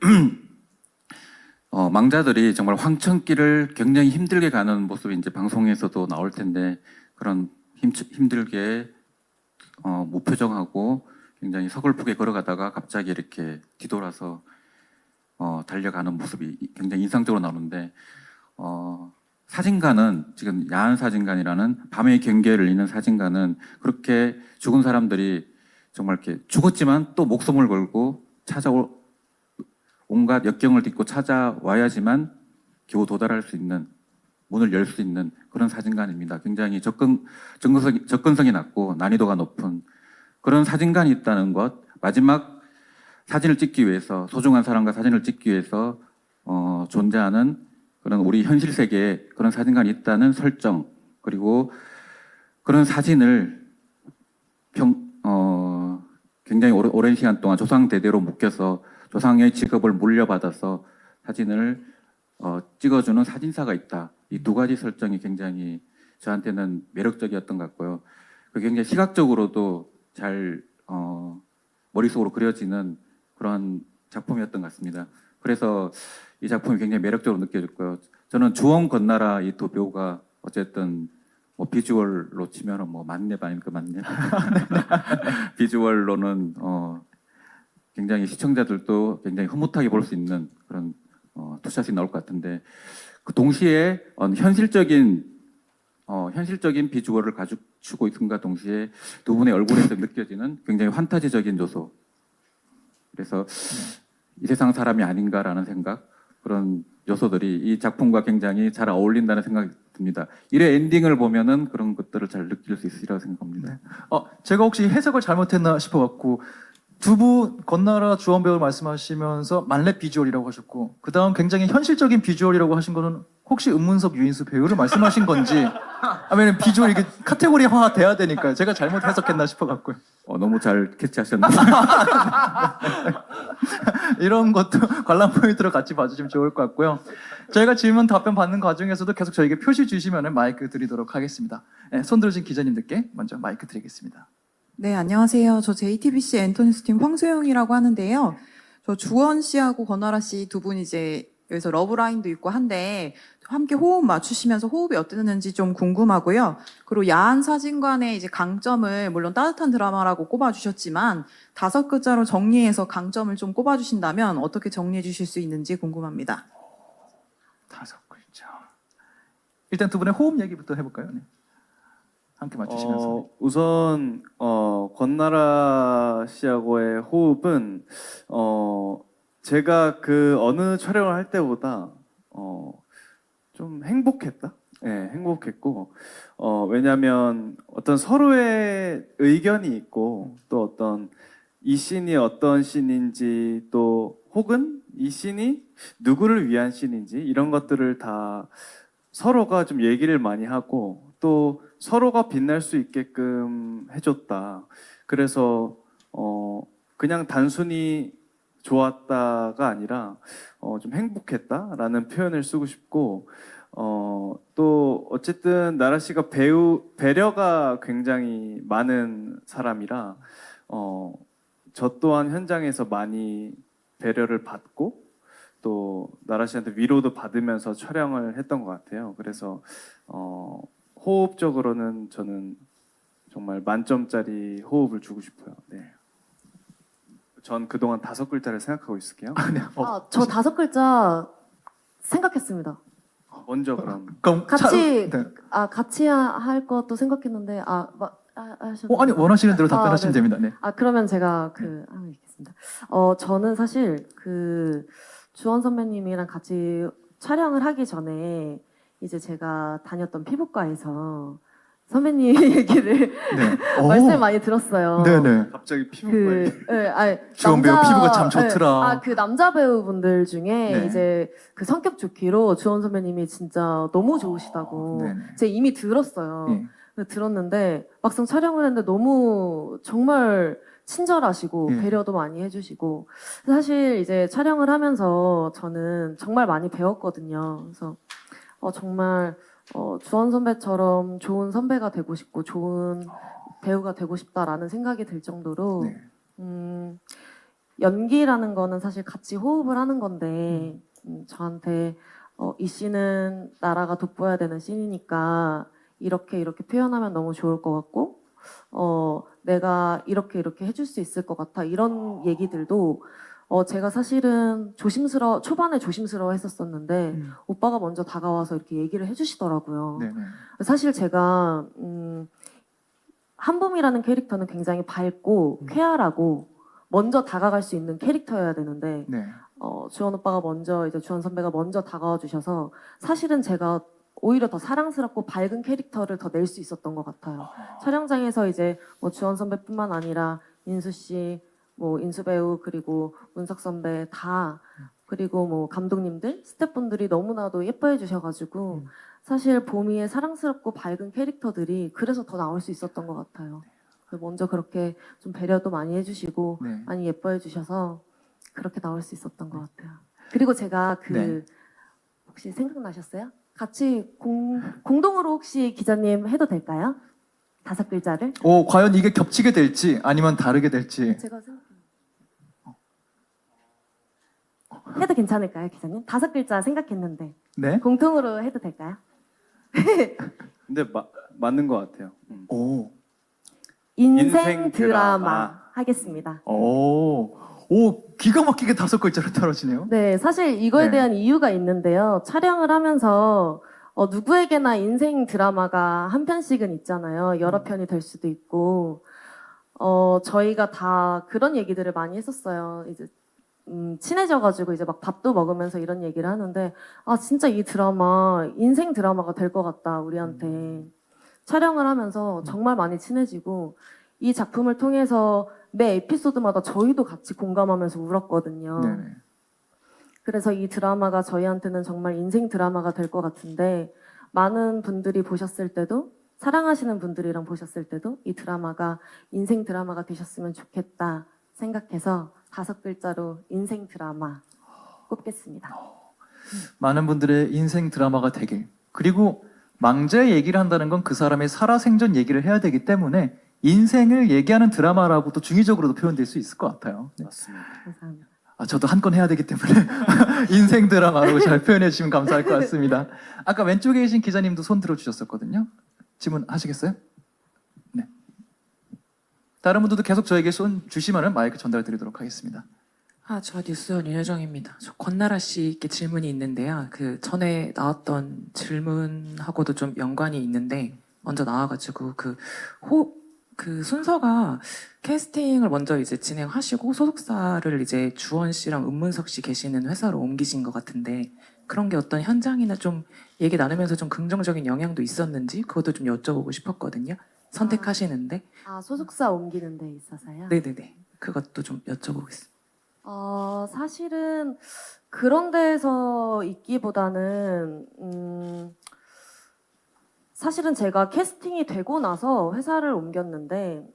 [SPEAKER 2] 망자들이 정말 황천길을 굉장히 힘들게 가는 모습이 이제 방송에서도 나올 텐데 그런 힘들게 무표정하고 굉장히 서글프게 걸어가다가 갑자기 이렇게 뒤돌아서 달려가는 모습이 굉장히 인상적으로 나오는데 사진가는 지금 야한 사진관이라는 밤의 경계를 잇는 사진가는 그렇게 죽은 사람들이 정말 이렇게 죽었지만 또 목숨을 걸고 온갖 역경을 딛고 찾아와야지만 겨우 도달할 수 있는, 문을 열 수 있는 그런 사진관입니다. 굉장히 접근성이 낮고 난이도가 높은 그런 사진관이 있다는 것, 마지막 사진을 찍기 위해서, 소중한 사람과 사진을 찍기 위해서 존재하는 그런 우리 현실 세계에 그런 사진관이 있다는 설정, 그리고 그런 사진을 굉장히 오랜 시간 동안 조상 대대로 묶여서 조상의 직업을 물려받아서 사진을 찍어주는 사진사가 있다. 이 두 가지 설정이 굉장히 저한테는 매력적이었던 것 같고요. 그게 굉장히 시각적으로도 잘 머릿속으로 그려지는 그런 작품이었던 것 같습니다. 그래서 이 작품이 굉장히 매력적으로 느껴졌고요. 저는 주원 권나라 이 두 배우가 어쨌든 뭐 비주얼로 치면은 뭐 만렙 아닙니까, 만렙. 비주얼로는 굉장히 시청자들도 굉장히 흐뭇하게 볼 수 있는 그런 투샷이 나올 것 같은데 그 동시에 현실적인 비주얼을 갖추고 있음과 동시에 두 분의 얼굴에서 느껴지는 굉장히 환타지적인 요소. 그래서 이 세상 사람이 아닌가라는 생각, 그런 요소들이 이 작품과 굉장히 잘 어울린다는 생각이 듭니다. 이래 엔딩을 보면은 그런 것들을 잘 느낄 수 있으리라고 생각합니다.
[SPEAKER 1] 제가 혹시 해석을 잘못했나 싶어갖고 두 분 권나라 주원 배우 말씀하시면서 만렙 비주얼이라고 하셨고 그 다음 굉장히 현실적인 비주얼이라고 하신 거는 혹시 은문석 유인수 배우를 말씀하신 건지 아니면 비주얼 이게 카테고리화 돼야 되니까 제가 잘못 해석했나 싶어갖고요.
[SPEAKER 2] 너무 잘 캐치하셨네요.
[SPEAKER 1] 이런 것도 관람 포인트로 같이 봐주시면 좋을 것 같고요. 저희가 질문 답변 받는 과정에서도 계속 저에게 표시 주시면 마이크 드리도록 하겠습니다. 네, 손 들으신 기자님들께 먼저 마이크 드리겠습니다.
[SPEAKER 7] 네, 안녕하세요. 저 JTBC 엔터뉴스팀 황소영이라고 하는데요. 저 주원 씨하고 권나라 씨 두 분 이제 여기서 러브라인도 있고 한데 함께 호흡 맞추시면서 호흡이 어땠는지 좀 궁금하고요. 그리고 야한 사진관의 이제 강점을 물론 따뜻한 드라마라고 꼽아주셨지만 5글자로 정리해서 강점을 좀 꼽아주신다면 어떻게 정리해 주실 수 있는지 궁금합니다.
[SPEAKER 1] 5글자. 일단 두 분의 호흡 얘기부터 해볼까요? 네. 함께 맞추시면서.
[SPEAKER 6] 우선 권나라 씨하고의 호흡은 제가 그 어느 촬영을 할 때보다 좀 행복했다. 네, 행복했고 왜냐하면 어떤 서로의 의견이 있고 또 어떤 이 씬이 어떤 씬인지 또 혹은 이 씬이 누구를 위한 씬인지 이런 것들을 다 서로가 좀 얘기를 많이 하고 또 서로가 빛날 수 있게끔 해줬다. 그래서 그냥 단순히 좋았다가 아니라 좀 행복했다라는 표현을 쓰고 싶고 또 어쨌든 나라 씨가 배려가 굉장히 많은 사람이라 저 또한 현장에서 많이 배려를 받고 또 나라 씨한테 위로도 받으면서 촬영을 했던 것 같아요. 그래서 호흡적으로는 저는 정말 만점짜리 호흡을 주고 싶어요. 네. 전 그동안 5글자를 생각하고 있을게요.
[SPEAKER 1] 네.
[SPEAKER 5] 저 5글자 생각했습니다.
[SPEAKER 6] 먼저 그럼
[SPEAKER 1] 그럼
[SPEAKER 5] 같이
[SPEAKER 1] 네.
[SPEAKER 5] 같이 할 것도 생각했는데 하셨나요?
[SPEAKER 1] 아니 원하시는 대로
[SPEAKER 5] 아,
[SPEAKER 1] 답변하시면
[SPEAKER 5] 네.
[SPEAKER 1] 됩니다. 네.
[SPEAKER 5] 그러면 제가 하나 읽겠습니다. 저는 사실 주원 선배님이랑 같이 촬영을 하기 전에 이제 제가 다녔던 피부과에서 선배님 얘기를
[SPEAKER 1] 네.
[SPEAKER 5] 말씀 많이 들었어요.
[SPEAKER 1] 네네.
[SPEAKER 6] 갑자기 피부과에
[SPEAKER 1] 주원 배우 피부가 참 좋더라.
[SPEAKER 5] 그 남자 배우분들 중에
[SPEAKER 1] 네.
[SPEAKER 5] 이제 그 성격 좋기로 주원 선배님이 진짜 너무 좋으시다고
[SPEAKER 1] 네네.
[SPEAKER 5] 제가 이미 들었어요.
[SPEAKER 1] 예.
[SPEAKER 5] 근데 들었는데 막상 촬영을 했는데 너무 정말 친절하시고
[SPEAKER 1] 예.
[SPEAKER 5] 배려도 많이 해주시고 사실 이제 촬영을 하면서 저는 정말 많이 배웠거든요. 그래서 정말 주원 선배처럼 좋은 선배가 되고 싶고 좋은 배우가 되고 싶다라는 생각이 들 정도로
[SPEAKER 1] 네.
[SPEAKER 5] 연기라는 거는 사실 같이 호흡을 하는 건데 저한테 이 씬은 나라가 돋보여야 되는 씬이니까 이렇게 표현하면 너무 좋을 것 같고 내가 이렇게 해줄 수 있을 것 같아 이런 얘기들도 제가 사실은 초반에 조심스러워 했었었는데 오빠가 먼저 다가와서 이렇게 얘기를 해주시더라고요.
[SPEAKER 1] 네네.
[SPEAKER 5] 사실 제가 한봄이라는 캐릭터는 굉장히 밝고 쾌활하고 먼저 다가갈 수 있는 캐릭터여야 되는데
[SPEAKER 1] 네.
[SPEAKER 5] 주원 오빠가 먼저 이제 주원 선배가 먼저 다가와 주셔서 사실은 제가 오히려 더 사랑스럽고 밝은 캐릭터를 더 낼 수 있었던 것 같아요. 촬영장에서 이제 뭐 주원 선배뿐만 아니라 인수 씨, 뭐 인수 배우 그리고 문석 선배 다 그리고 뭐 감독님들, 스태프분들이 너무나도 예뻐해 주셔가지고 사실 보미의 사랑스럽고 밝은 캐릭터들이 그래서 더 나올 수 있었던 것 같아요. 먼저 그렇게 좀 배려도 많이 해주시고
[SPEAKER 1] 네.
[SPEAKER 5] 많이 예뻐해 주셔서 그렇게 나올 수 있었던 것 같아요. 그리고 제가
[SPEAKER 1] 네.
[SPEAKER 5] 혹시 생각나셨어요? 같이 공동으로 혹시 기자님 해도 될까요? 5글자를?
[SPEAKER 1] 과연 이게 겹치게 될지 아니면 다르게 될지.
[SPEAKER 5] 제가 해도 괜찮을까요, 기자님? 5글자 생각했는데
[SPEAKER 1] 네.
[SPEAKER 5] 공통으로 해도 될까요?
[SPEAKER 6] 근데 맞는 것 같아요.
[SPEAKER 1] 오.
[SPEAKER 5] 인생 드라마
[SPEAKER 6] 드라마.
[SPEAKER 5] 하겠습니다.
[SPEAKER 1] 기가 막히게 5글자로 떨어지네요.
[SPEAKER 5] 네, 사실 이거에
[SPEAKER 1] 네.
[SPEAKER 5] 대한 이유가 있는데요. 촬영을 하면서 누구에게나 인생 드라마가 한 편씩은 있잖아요. 여러 편이 될 수도 있고, 저희가 다 그런 얘기들을 많이 했었어요. 이제 친해져가지고 이제 막 밥도 먹으면서 이런 얘기를 하는데, 진짜 이 드라마 인생 드라마가 될 것 같다 우리한테. 촬영을 하면서 정말 많이 친해지고 이 작품을 통해서 매 에피소드마다 저희도 같이 공감하면서 울었거든요.
[SPEAKER 1] 네네.
[SPEAKER 5] 그래서 이 드라마가 저희한테는 정말 인생 드라마가 될 것 같은데 많은 분들이 보셨을 때도 사랑하시는 분들이랑 보셨을 때도 이 드라마가 인생 드라마가 되셨으면 좋겠다 생각해서 5글자로 인생 드라마 꼽겠습니다.
[SPEAKER 1] 많은 분들의 인생 드라마가 되길. 그리고 망자의 얘기를 한다는 건 그 사람의 살아생전 얘기를 해야 되기 때문에 인생을 얘기하는 드라마라고도 중의적으로도 표현될 수 있을 것 같아요. 네.
[SPEAKER 6] 맞습니다.
[SPEAKER 5] 감사합니다.
[SPEAKER 1] 저도 한 건 해야 되기 때문에 인생 드라마로 잘 표현해 주시면 감사할 것 같습니다. 아까 왼쪽에 계신 기자님도 손 들어주셨었거든요. 질문하시겠어요? 네. 다른 분들도 계속 저에게 손 주시면 마이크 전달 드리도록 하겠습니다.
[SPEAKER 8] 저 뉴스원 윤여정입니다. 저 권나라 씨께 질문이 있는데요. 그 전에 나왔던 질문하고도 좀 연관이 있는데 먼저 나와가지고 그 순서가 캐스팅을 먼저 이제 진행하시고 소속사를 이제 주원 씨랑 은문석 씨 계시는 회사로 옮기신 것 같은데 그런 게 어떤 현장이나 좀 얘기 나누면서 좀 긍정적인 영향도 있었는지 그것도 좀 여쭤보고 싶었거든요. 선택하시는데.
[SPEAKER 5] 소속사 옮기는 데 있어서요?
[SPEAKER 8] 네네네. 그것도 좀 여쭤보겠습니다.
[SPEAKER 5] 사실은 그런 데서 있기보다는 사실은 제가 캐스팅이 되고 나서 회사를 옮겼는데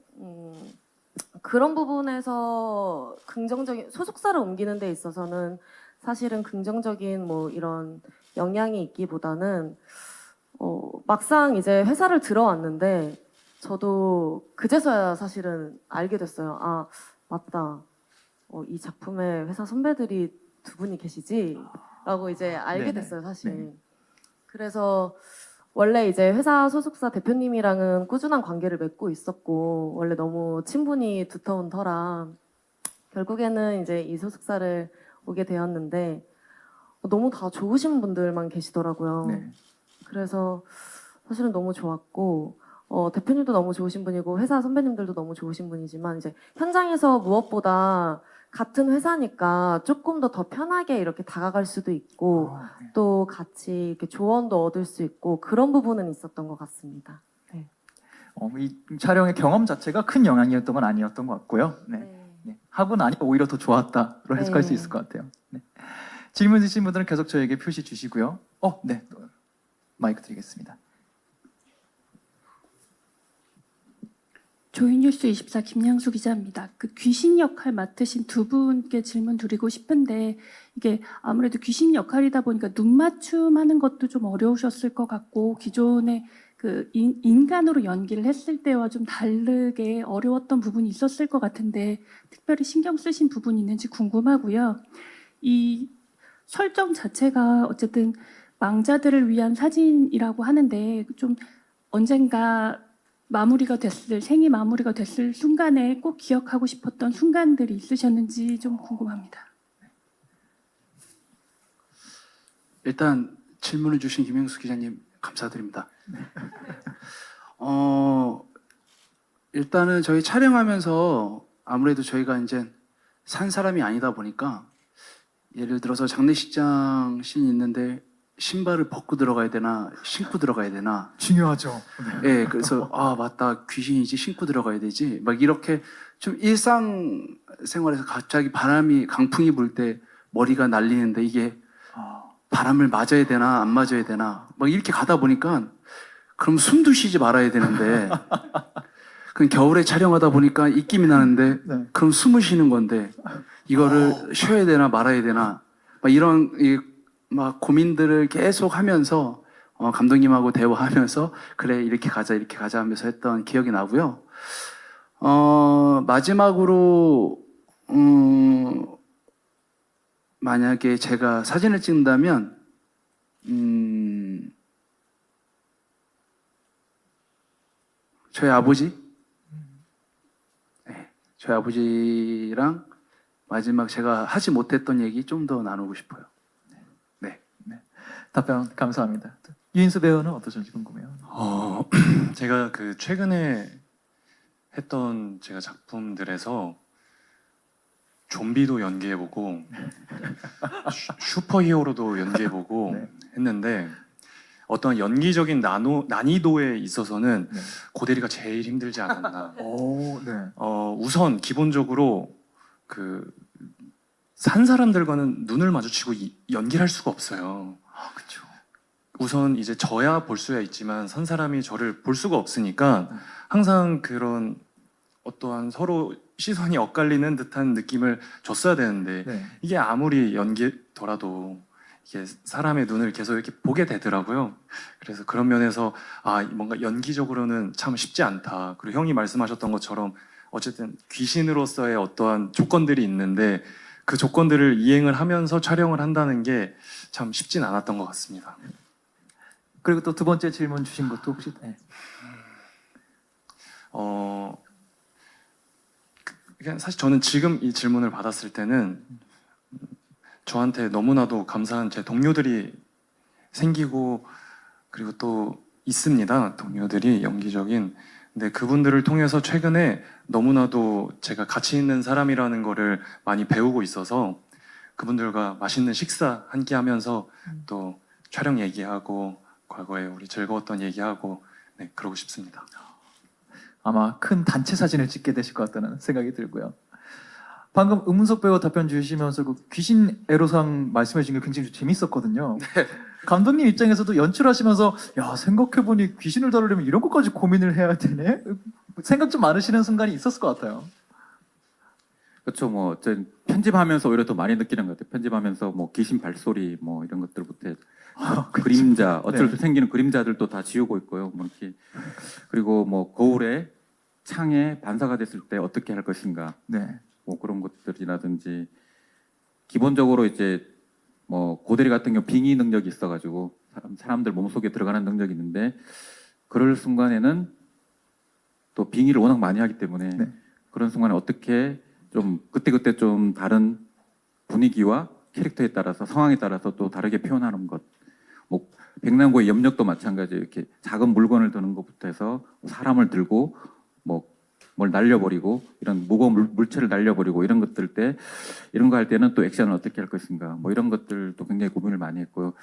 [SPEAKER 5] 그런 부분에서 긍정적인 소속사를 옮기는 데 있어서는 사실은 긍정적인 뭐 이런 영향이 있기보다는 막상 이제 회사를 들어왔는데 저도 그제서야 사실은 알게 됐어요. 아, 맞다. 이 작품에 회사 선배들이 두 분이 계시지? 라고 이제 알게
[SPEAKER 1] 네네.
[SPEAKER 5] 됐어요, 사실.
[SPEAKER 1] 네.
[SPEAKER 5] 그래서 원래 이제 회사 소속사 대표님이랑은 꾸준한 관계를 맺고 있었고, 원래 너무 친분이 두터운 터라 결국에는 이제 이 소속사를 오게 되었는데 너무 다 좋으신 분들만 계시더라고요.
[SPEAKER 1] 네.
[SPEAKER 5] 그래서 사실은 너무 좋았고, 대표님도 너무 좋으신 분이고 회사 선배님들도 너무 좋으신 분이지만 이제 현장에서 무엇보다 같은 회사니까 조금 더 편하게 이렇게 다가갈 수도 있고
[SPEAKER 1] 네.
[SPEAKER 5] 또 같이 이렇게 조언도 얻을 수 있고 그런 부분은 있었던 것 같습니다. 네.
[SPEAKER 1] 이 촬영의 경험 자체가 큰 영향이었던 건 아니었던 것 같고요. 네. 네. 하고 나니까 오히려 더 좋았다로 해석할 수
[SPEAKER 5] 네.
[SPEAKER 1] 있을 것 같아요. 네. 질문 있으신 분들은 계속 저에게 표시 주시고요. 네. 마이크 드리겠습니다.
[SPEAKER 9] 조이뉴스 24 김양수 기자입니다. 그 귀신 역할 맡으신 두 분께 질문 드리고 싶은데 이게 아무래도 귀신 역할이다 보니까 눈 맞춤하는 것도 좀 어려우셨을 것 같고 기존에 그 인간으로 연기를 했을 때와 좀 다르게 어려웠던 부분이 있었을 것 같은데 특별히 신경 쓰신 부분이 있는지 궁금하고요. 이 설정 자체가 어쨌든 망자들을 위한 사진이라고 하는데 좀 언젠가 생이 마무리가 됐을 순간에 꼭 기억하고 싶었던 순간들이 있으셨는지 좀 궁금합니다.
[SPEAKER 3] 일단 질문을 주신 김영수 기자님 감사드립니다. 일단은 저희 촬영하면서 아무래도 저희가 이제 산 사람이 아니다 보니까 예를 들어서 장례식장 씬이 있는데 신발을 벗고 들어가야 되나 신고 들어가야 되나
[SPEAKER 1] 중요하죠.
[SPEAKER 3] 예, 그래서 맞다 귀신이지 신고 들어가야 되지 막 이렇게 좀 일상 생활에서 갑자기 강풍이 불 때 머리가 날리는데 이게 바람을 맞아야 되나 안 맞아야 되나 막 이렇게 가다 보니까 그럼 숨도 쉬지 말아야 되는데 그럼 겨울에 촬영하다 보니까 입김이 나는데
[SPEAKER 1] 네.
[SPEAKER 3] 그럼 숨을 쉬는 건데 이거를 쉬어야 되나 말아야 되나 막 이런 막 고민들을 계속 하면서 감독님하고 대화하면서 그래 이렇게 가자 하면서 했던 기억이 나고요. 마지막으로 만약에 제가 사진을 찍는다면 저희 아버지, 네, 저희 아버지랑 마지막 제가 하지 못했던 얘기 좀 더 나누고 싶어요.
[SPEAKER 1] 답변 감사합니다. 유인수 배우는 어떠신지 궁금해요.
[SPEAKER 4] 제가 그 최근에 했던 제가 작품들에서 좀비도 연기해보고 슈퍼히어로도 연기해보고
[SPEAKER 1] 네.
[SPEAKER 4] 했는데 어떤 연기적인 난이도에 있어서는
[SPEAKER 1] 네.
[SPEAKER 4] 고대리가 제일 힘들지 않았나.
[SPEAKER 1] 네.
[SPEAKER 4] 우선 기본적으로 그 산 사람들과는 눈을 마주치고 연기를 할 수가 없어요.
[SPEAKER 1] 그렇죠.
[SPEAKER 4] 우선 이제 저야 볼 수야 있지만 산 사람이 저를 볼 수가 없으니까 항상 그런 어떠한 서로 시선이 엇갈리는 듯한 느낌을 줬어야 되는데
[SPEAKER 1] 네.
[SPEAKER 4] 이게 아무리 연기더라도 이게 사람의 눈을 계속 이렇게 보게 되더라고요. 그래서 그런 면에서 뭔가 연기적으로는 참 쉽지 않다. 그리고 형이 말씀하셨던 것처럼 어쨌든 귀신으로서의 어떠한 조건들이 있는데 그 조건들을 이행을 하면서 촬영을 한다는 게 참 쉽진 않았던 것 같습니다.
[SPEAKER 1] 그리고 또 두 번째 질문 주신 것도 혹시
[SPEAKER 4] 그냥 사실 저는 지금 이 질문을 받았을 때는 저한테 너무나도 감사한 제 동료들이 생기고 그리고 또 있습니다. 동료들이 연기적인. 근데 그분들을 통해서 최근에 너무나도 제가 가치 있는 사람이라는 거를 많이 배우고 있어서 그분들과 맛있는 식사 함께 하면서 또 촬영 얘기하고 과거에 우리 즐거웠던 얘기하고 그러고 싶습니다.
[SPEAKER 1] 아마 큰 단체 사진을 찍게 되실 것 같다는 생각이 들고요. 방금 음문석 배우 답변 주시면서 그 귀신 애로상 말씀해 주신 게 굉장히 재밌었거든요. 감독님 입장에서도 연출하시면서 야 생각해보니 귀신을 다루려면 이런 것까지 고민을 해야 되네? 생각 좀 많으시는 순간이 있었을 것 같아요.
[SPEAKER 2] 그렇죠. 뭐 어쨌든 편집하면서 오히려 더 많이 느끼는 것 같아요. 편집하면서 뭐 귀신 발소리 뭐 이런 것들부터 그림자 어쩔 수
[SPEAKER 1] 네.
[SPEAKER 2] 생기는 그림자들도 다 지우고 있고요. 뭐 이렇게 그리고 뭐 거울에 창에 반사가 됐을 때 어떻게 할 것인가
[SPEAKER 1] 네.
[SPEAKER 2] 뭐 그런 것들이라든지 기본적으로 이제 뭐 고대리 같은 경우 빙의 능력이 있어가지고 사람들 몸속에 들어가는 능력이 있는데 그럴 순간에는 또 빙의를 워낙 많이 하기 때문에
[SPEAKER 1] 네.
[SPEAKER 2] 그런 순간에 어떻게 좀 그때그때 좀 다른 분위기와 캐릭터에 따라서 상황에 따라서 또 다르게 표현하는 것. 뭐 백남고의 염력도 마찬가지 이렇게 작은 물건을 드는 것부터 해서 사람을 들고 뭐 뭘 날려버리고 이런 무거운 물체를 날려버리고 이런 것들 때 이런 거 할 때는 또 액션을 어떻게 할 것인가 뭐 이런 것들도 굉장히 고민을 많이 했고요.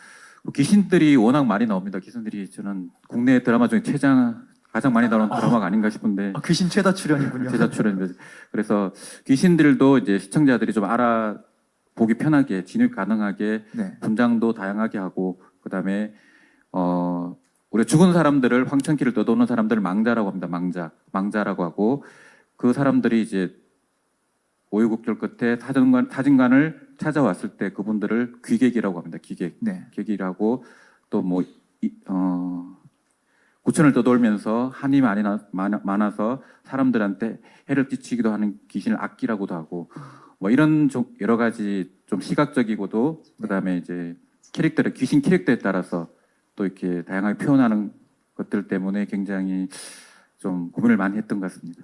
[SPEAKER 2] 귀신들이 워낙 많이 나옵니다. 귀신들이 저는 국내 드라마 중에 가장 많이 나오는 드라마가 아닌가 싶은데
[SPEAKER 1] 귀신 최다 출연이군요.
[SPEAKER 2] 제자 출연. 그래서 귀신들도 이제 시청자들이 좀 알아보기 편하게 진입 가능하게
[SPEAKER 1] 네.
[SPEAKER 2] 분장도 다양하게 하고 그다음에 우리 죽은 사람들을 황천길을 떠도는 사람들을 망자라고 합니다. 망자라고 하고 그 사람들이 이제 오유국절 끝에 사진관을 찾아왔을 때 그분들을 귀객이라고 합니다. 귀객.
[SPEAKER 1] 네.
[SPEAKER 2] 귀객이라고 또 뭐 구천을 떠돌면서 한이 많아서 사람들한테 해를 끼치기도 하는 귀신을 악기라고도 하고 뭐 이런 여러 가지 좀 시각적이고도 그다음에 이제 귀신 캐릭터에 따라서 또 이렇게 다양하게 표현하는 것들 때문에 굉장히 좀 고민을 많이 했던 것 같습니다.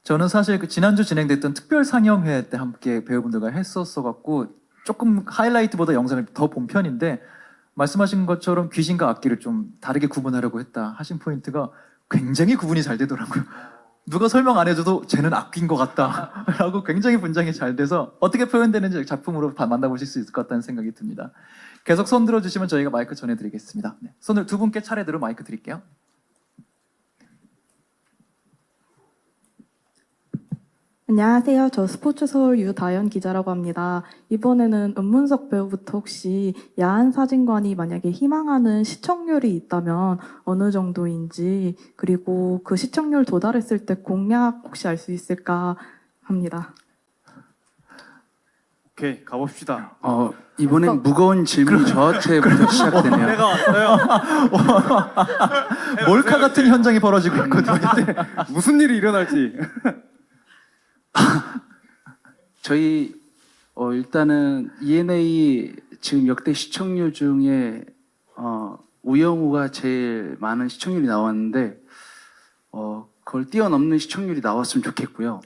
[SPEAKER 1] 저는 사실 그 지난주 진행됐던 특별 상영회 때 함께 배우분들과 했었어 갖고 조금 하이라이트보다 영상을 더 본 편인데 말씀하신 것처럼 귀신과 악기를 좀 다르게 구분하려고 했다 하신 포인트가 굉장히 구분이 잘 되더라고요. 누가 설명 안 해줘도 쟤는 악기인 것 같다 라고 굉장히 분장이 잘 돼서 어떻게 표현되는지 작품으로 만나보실 수 있을 것 같다는 생각이 듭니다. 계속 손 들어주시면 저희가 마이크 전해드리겠습니다. 네. 손을 두 분께 차례대로 마이크 드릴게요.
[SPEAKER 10] 안녕하세요. 저 스포츠서울 유다연 기자라고 합니다. 이번에는 은문석 배우부터 혹시 야한 사진관이 만약에 희망하는 시청률이 있다면 어느 정도인지 그리고 그 시청률 도달했을 때 공약 혹시 알 수 있을까 합니다.
[SPEAKER 6] 오케이, 가봅시다.
[SPEAKER 3] 이번엔 무거운 질문이 저한테부터 시작되네요.
[SPEAKER 6] 내가 왔어요.
[SPEAKER 1] 몰카 같은 현장이 벌어지고 있거든요.
[SPEAKER 6] 무슨 일이 일어날지.
[SPEAKER 3] 저희 일단은 ENA 지금 역대 시청률 중에 우영우가 제일 많은 시청률이 나왔는데 그걸 뛰어넘는 시청률이 나왔으면 좋겠고요.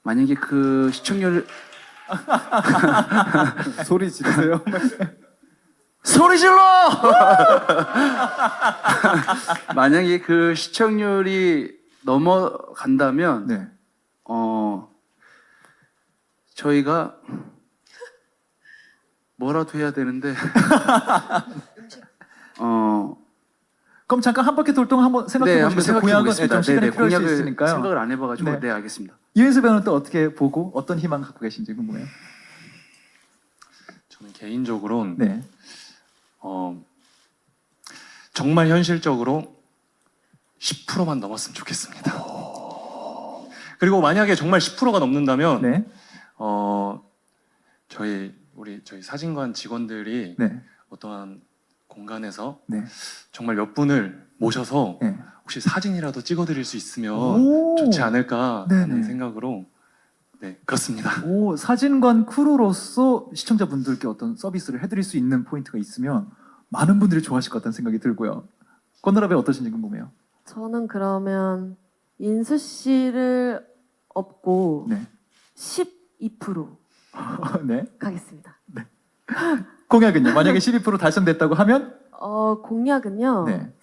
[SPEAKER 3] 만약에 그 시청률
[SPEAKER 6] 소리 지르세요.
[SPEAKER 3] 소리 질러! 만약에 그 시청률이 넘어간다면
[SPEAKER 1] 네.
[SPEAKER 3] 저희가 뭐라도 해야 되는데
[SPEAKER 1] 그럼 잠깐 한 바퀴 돌 동안 한번 생각해
[SPEAKER 3] 한번
[SPEAKER 1] 보시겠어요?
[SPEAKER 3] 생각해
[SPEAKER 1] 공약은
[SPEAKER 3] 보겠습니다.
[SPEAKER 1] 좀 시간이
[SPEAKER 3] 네네,
[SPEAKER 1] 필요할 수
[SPEAKER 3] 공약을
[SPEAKER 1] 있으니까요.
[SPEAKER 3] 생각을 안 해봐가지고
[SPEAKER 1] 네.
[SPEAKER 3] 네 알겠습니다.
[SPEAKER 1] 이은수 배우는 또 어떻게 보고 어떤 희망 갖고 계신지 궁금해요.
[SPEAKER 4] 저는 개인적으로는
[SPEAKER 1] 네.
[SPEAKER 4] 정말 현실적으로 10%만 넘었으면 좋겠습니다. 그리고 만약에 정말 10%가 넘는다면
[SPEAKER 1] 네.
[SPEAKER 4] 저희 사진관 직원들이
[SPEAKER 1] 네.
[SPEAKER 4] 어떠한 공간에서
[SPEAKER 1] 네.
[SPEAKER 4] 정말 몇 분을 모셔서
[SPEAKER 1] 네.
[SPEAKER 4] 혹시 사진이라도 찍어드릴 수 있으면
[SPEAKER 1] 오.
[SPEAKER 4] 좋지 않을까
[SPEAKER 1] 네네.
[SPEAKER 4] 하는 생각으로 네 그렇습니다.
[SPEAKER 1] 오, 사진관 크루로서 시청자분들께 어떤 서비스를 해드릴 수 있는 포인트가 있으면 많은 분들이 좋아하실 것 같다는 생각이 들고요. 권나라 배우 어떠신지 궁금해요.
[SPEAKER 5] 저는 그러면 인수 씨를 업고
[SPEAKER 1] 네.
[SPEAKER 5] 12%
[SPEAKER 1] 네.
[SPEAKER 5] 가겠습니다.
[SPEAKER 1] 공약은요? 만약에 12% 달성됐다고 하면?
[SPEAKER 5] 공약은요.
[SPEAKER 1] 네.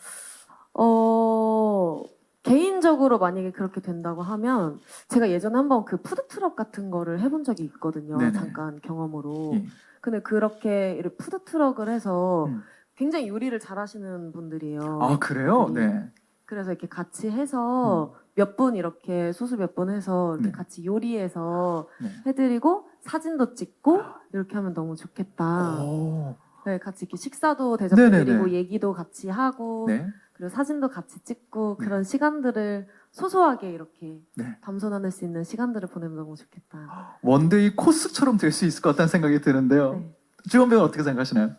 [SPEAKER 5] 개인적으로 만약에 그렇게 된다고 하면 제가 예전에 한번 그 푸드트럭 같은 거를 해본 적이 있거든요.
[SPEAKER 1] 네네.
[SPEAKER 5] 잠깐 경험으로.
[SPEAKER 1] 예.
[SPEAKER 5] 근데 그렇게 이렇게 푸드트럭을 해서
[SPEAKER 1] 음.
[SPEAKER 5] 굉장히 요리를 잘하시는 분들이에요.
[SPEAKER 1] 아, 그래요?
[SPEAKER 5] 분들이.
[SPEAKER 1] 네.
[SPEAKER 5] 그래서 이렇게 같이 해서 몇 분 이렇게 소수 몇 분 해서 이렇게
[SPEAKER 1] 네.
[SPEAKER 5] 같이 요리해서
[SPEAKER 1] 네.
[SPEAKER 5] 해드리고 사진도 찍고 이렇게 하면 너무 좋겠다.
[SPEAKER 1] 오.
[SPEAKER 5] 네, 같이 이렇게 식사도 대접해드리고
[SPEAKER 1] 네네네.
[SPEAKER 5] 얘기도 같이 하고
[SPEAKER 1] 네.
[SPEAKER 5] 그리고 사진도 같이 찍고 그런 시간들을 소소하게 이렇게
[SPEAKER 1] 네.
[SPEAKER 5] 담소 나눌 수 있는 시간들을 보내면 너무 좋겠다.
[SPEAKER 1] 원데이 코스처럼 될 수 있을 것 같다는 생각이 드는데요.
[SPEAKER 5] 네.
[SPEAKER 1] 주원 배우는 어떻게 생각하시나요?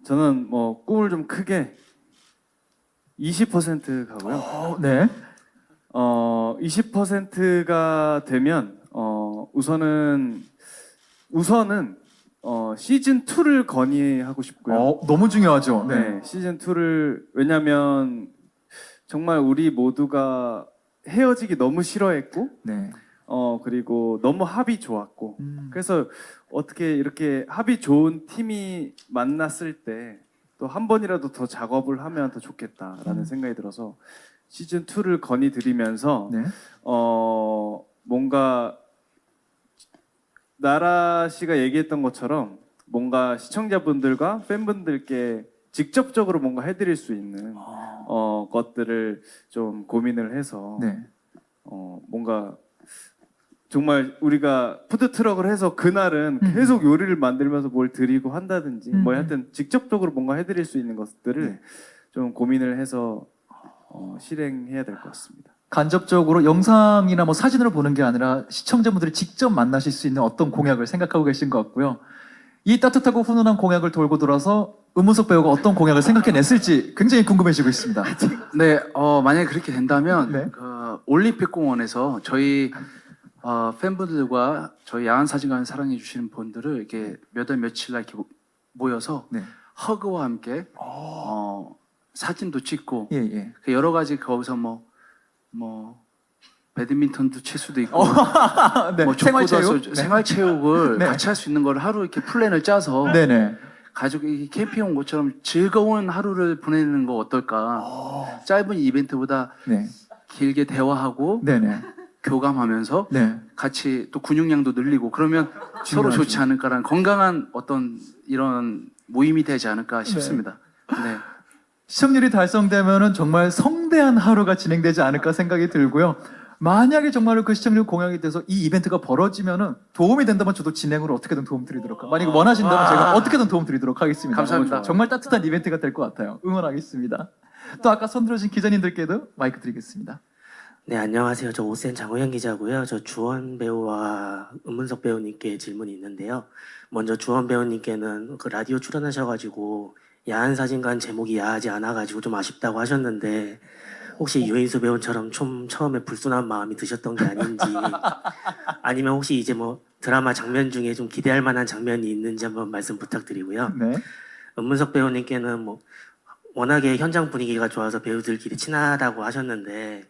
[SPEAKER 6] 저는 뭐 꿈을 좀 크게 20% 가고요.
[SPEAKER 1] 네.
[SPEAKER 6] 20%가 되면 우선은 시즌 2를 건의하고 싶고요.
[SPEAKER 1] 너무 중요하죠. 네.
[SPEAKER 6] 네, 시즌 2를 왜냐면 정말 우리 모두가 헤어지기 너무 싫어했고
[SPEAKER 1] 네.
[SPEAKER 6] 그리고 너무 합이 좋았고
[SPEAKER 1] 음.
[SPEAKER 6] 그래서 어떻게 이렇게 합이 좋은 팀이 만났을 때 또 한 번이라도 더 작업을 하면 더 좋겠다라는 생각이 들어서 시즌 2를 건의드리면서
[SPEAKER 1] 네.
[SPEAKER 6] 뭔가 나라 씨가 얘기했던 것처럼 뭔가 시청자분들과 팬분들께 직접적으로 뭔가 해드릴 수 있는 것들을 좀 고민을 해서
[SPEAKER 1] 네.
[SPEAKER 6] 뭔가 정말 우리가 푸드 트럭을 해서 그날은 계속 요리를 만들면서 뭘 드리고 한다든지 뭐 하여튼 직접적으로 뭔가 해드릴 수 있는 것들을
[SPEAKER 1] 네.
[SPEAKER 6] 좀 고민을 해서 실행해야 될 것 같습니다.
[SPEAKER 1] 간접적으로 영상이나 뭐 사진으로 보는 게 아니라 시청자분들이 직접 만나실 수 있는 어떤 공약을 생각하고 계신 것 같고요. 이 따뜻하고 훈훈한 공약을 돌고 돌아서 은문석 배우가 어떤 공약을 생각해냈을지 굉장히 궁금해지고 있습니다.
[SPEAKER 3] 네, 만약에 그렇게 된다면
[SPEAKER 1] 네.
[SPEAKER 3] 그 올림픽 공원에서 저희 팬분들과 저희 야한 사진관 사랑해 주시는 분들을 이렇게 몇 월 며칠 날 이렇게 모여서
[SPEAKER 1] 네.
[SPEAKER 3] 허그와 함께 사진도 찍고
[SPEAKER 1] 예, 예.
[SPEAKER 3] 그 여러 가지 거기서 뭐 배드민턴도 칠 수도 있고
[SPEAKER 1] 네.
[SPEAKER 3] 뭐 족구도
[SPEAKER 1] 생활체육?
[SPEAKER 3] 할 수- 생활체육을
[SPEAKER 1] 네.
[SPEAKER 3] 같이 할 수 있는 걸 하루 이렇게 플랜을 짜서
[SPEAKER 1] 네네.
[SPEAKER 3] 가족이 캠핑 온 것처럼 즐거운 하루를 보내는 거 어떨까? 짧은 이벤트보다
[SPEAKER 1] 네.
[SPEAKER 3] 길게 대화하고
[SPEAKER 1] 네네.
[SPEAKER 3] 교감하면서
[SPEAKER 1] 네.
[SPEAKER 3] 같이 또 근육량도 늘리고 그러면 서로 좋지 않을까라는 건강한 어떤 이런 모임이 되지 않을까 싶습니다. 네.
[SPEAKER 1] 시청률이 달성되면은 정말 성대한 하루가 진행되지 않을까 생각이 들고요. 만약에 정말로 그 시청률 공약이 돼서 이 이벤트가 벌어지면은 도움이 된다면 저도 진행으로 어떻게든 도움 드리도록 만약에 원하신다면 제가 어떻게든 도움 드리도록 하겠습니다.
[SPEAKER 3] 감사합니다.
[SPEAKER 1] 정말 따뜻한 이벤트가 될 것 같아요. 응원하겠습니다. 또 아까 손 들어주신 기자님들께도 마이크 드리겠습니다.
[SPEAKER 11] 네, 안녕하세요. 저 오센 장호영 기자고요. 저 주원 배우와 은문석 배우님께 질문이 있는데요. 먼저 주원 배우님께는 그 라디오 출연하셔가지고 야한 사진관 제목이 야하지 않아가지고 좀 아쉽다고 하셨는데 혹시 유인수 배우처럼 좀 처음에 불순한 마음이 드셨던 게 아닌지 아니면 혹시 이제 뭐 드라마 장면 중에 좀 기대할 만한 장면이 있는지 한번 말씀 부탁드리고요.
[SPEAKER 1] 네.
[SPEAKER 11] 은문석 배우님께는 뭐 워낙에 현장 분위기가 좋아서 배우들끼리 친하다고 하셨는데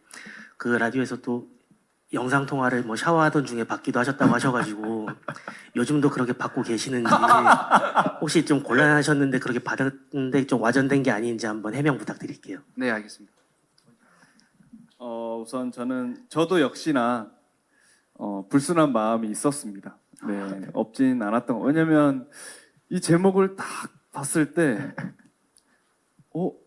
[SPEAKER 11] 그 라디오에서 또 영상 통화를 뭐 샤워하던 중에 받기도 하셨다고 하셔가지고 요즘도 그렇게 받고 계시는지 혹시 좀 곤란하셨는데 그렇게 받았는데 좀 와전된 게 아닌지 한번 해명 부탁드릴게요.
[SPEAKER 3] 네, 알겠습니다.
[SPEAKER 6] 우선 저도 역시나 불순한 마음이 있었습니다. 네, 없진 않았던 거. 왜냐면 이 제목을 딱 봤을 때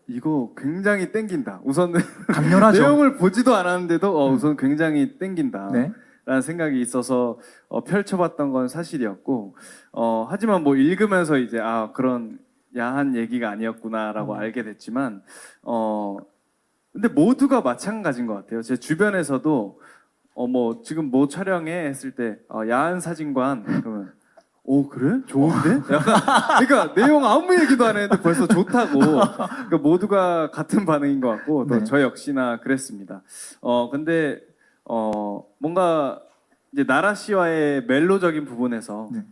[SPEAKER 6] 이거 굉장히 땡긴다. 우선은
[SPEAKER 1] 강렬하죠.
[SPEAKER 6] 내용을 보지도 않았는데도 우선 굉장히 땡긴다.
[SPEAKER 1] 네.
[SPEAKER 6] 라는 생각이 있어서 펼쳐봤던 건 사실이었고 하지만 뭐 읽으면서 이제 그런 야한 얘기가 아니었구나라고 알게 됐지만 근데 모두가 마찬가지인 것 같아요. 제 주변에서도 뭐 지금 뭐 촬영해 했을 때 야한 사진관 그러면 그래? 좋은데? 약간 그러니까 내용 아무 얘기도 안 했는데 벌써 좋다고 그러니까 모두가 같은 반응인 것 같고 또
[SPEAKER 1] 네.
[SPEAKER 6] 저 역시나 그랬습니다. 근데 뭔가 이제 나라 씨와의 멜로적인 부분에서
[SPEAKER 1] 네.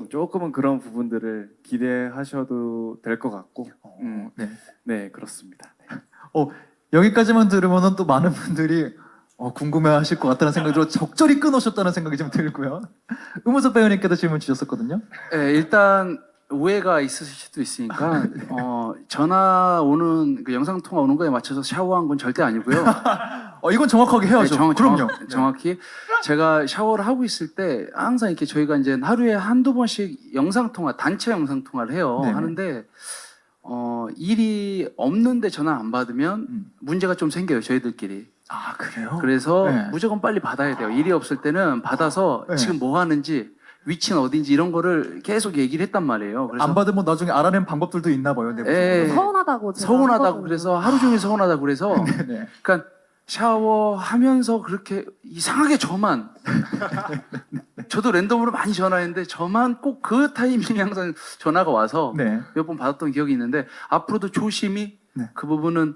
[SPEAKER 6] 조금은 그런 부분들을 기대하셔도 될 것 같고
[SPEAKER 1] 네.
[SPEAKER 6] 네 그렇습니다. 네.
[SPEAKER 1] 여기까지만 들으면은 또 많은 분들이 궁금해하실 것 같다는 생각이 들어 적절히 끊으셨다는 생각이 좀 들고요. 은문석 배우님께도 질문 주셨었거든요.
[SPEAKER 3] 네, 일단 오해가 있으실 수도 있으니까 전화 오는 그 영상 통화 오는 거에 맞춰서 샤워한 건 절대 아니고요.
[SPEAKER 1] 이건 정확하게 해야죠.
[SPEAKER 3] 네,
[SPEAKER 1] 그럼요.
[SPEAKER 3] 정확히 제가 샤워를 하고 있을 때 항상 이렇게 저희가 이제 하루에 한두 번씩 영상 통화, 단체 영상 통화를 해요.
[SPEAKER 1] 네네.
[SPEAKER 3] 하는데 일이 없는데 전화 안 받으면 문제가 좀 생겨요, 저희들끼리.
[SPEAKER 1] 그래요?
[SPEAKER 3] 그래서
[SPEAKER 1] 네.
[SPEAKER 3] 무조건 빨리 받아야 돼요. 일이 없을 때는 받아서
[SPEAKER 1] 네.
[SPEAKER 3] 지금 뭐 하는지, 위치는 어딘지 이런 거를 계속 얘기를 했단 말이에요. 그래서
[SPEAKER 1] 안 받으면 나중에 알아낸 방법들도 있나 봐요.
[SPEAKER 3] 예.
[SPEAKER 5] 서운하다고 제가
[SPEAKER 3] 서운하다고
[SPEAKER 5] 하거든요.
[SPEAKER 3] 그래서 하루 종일 서운하다고 그래서
[SPEAKER 1] 네.
[SPEAKER 3] 그러니까 샤워하면서 그렇게 이상하게 저도 랜덤으로 많이 전화했는데 저만 꼭 그 타이밍에 항상 전화가 와서
[SPEAKER 1] 네.
[SPEAKER 3] 몇 번 받았던 기억이 있는데 앞으로도 조심히
[SPEAKER 1] 네.
[SPEAKER 3] 그 부분은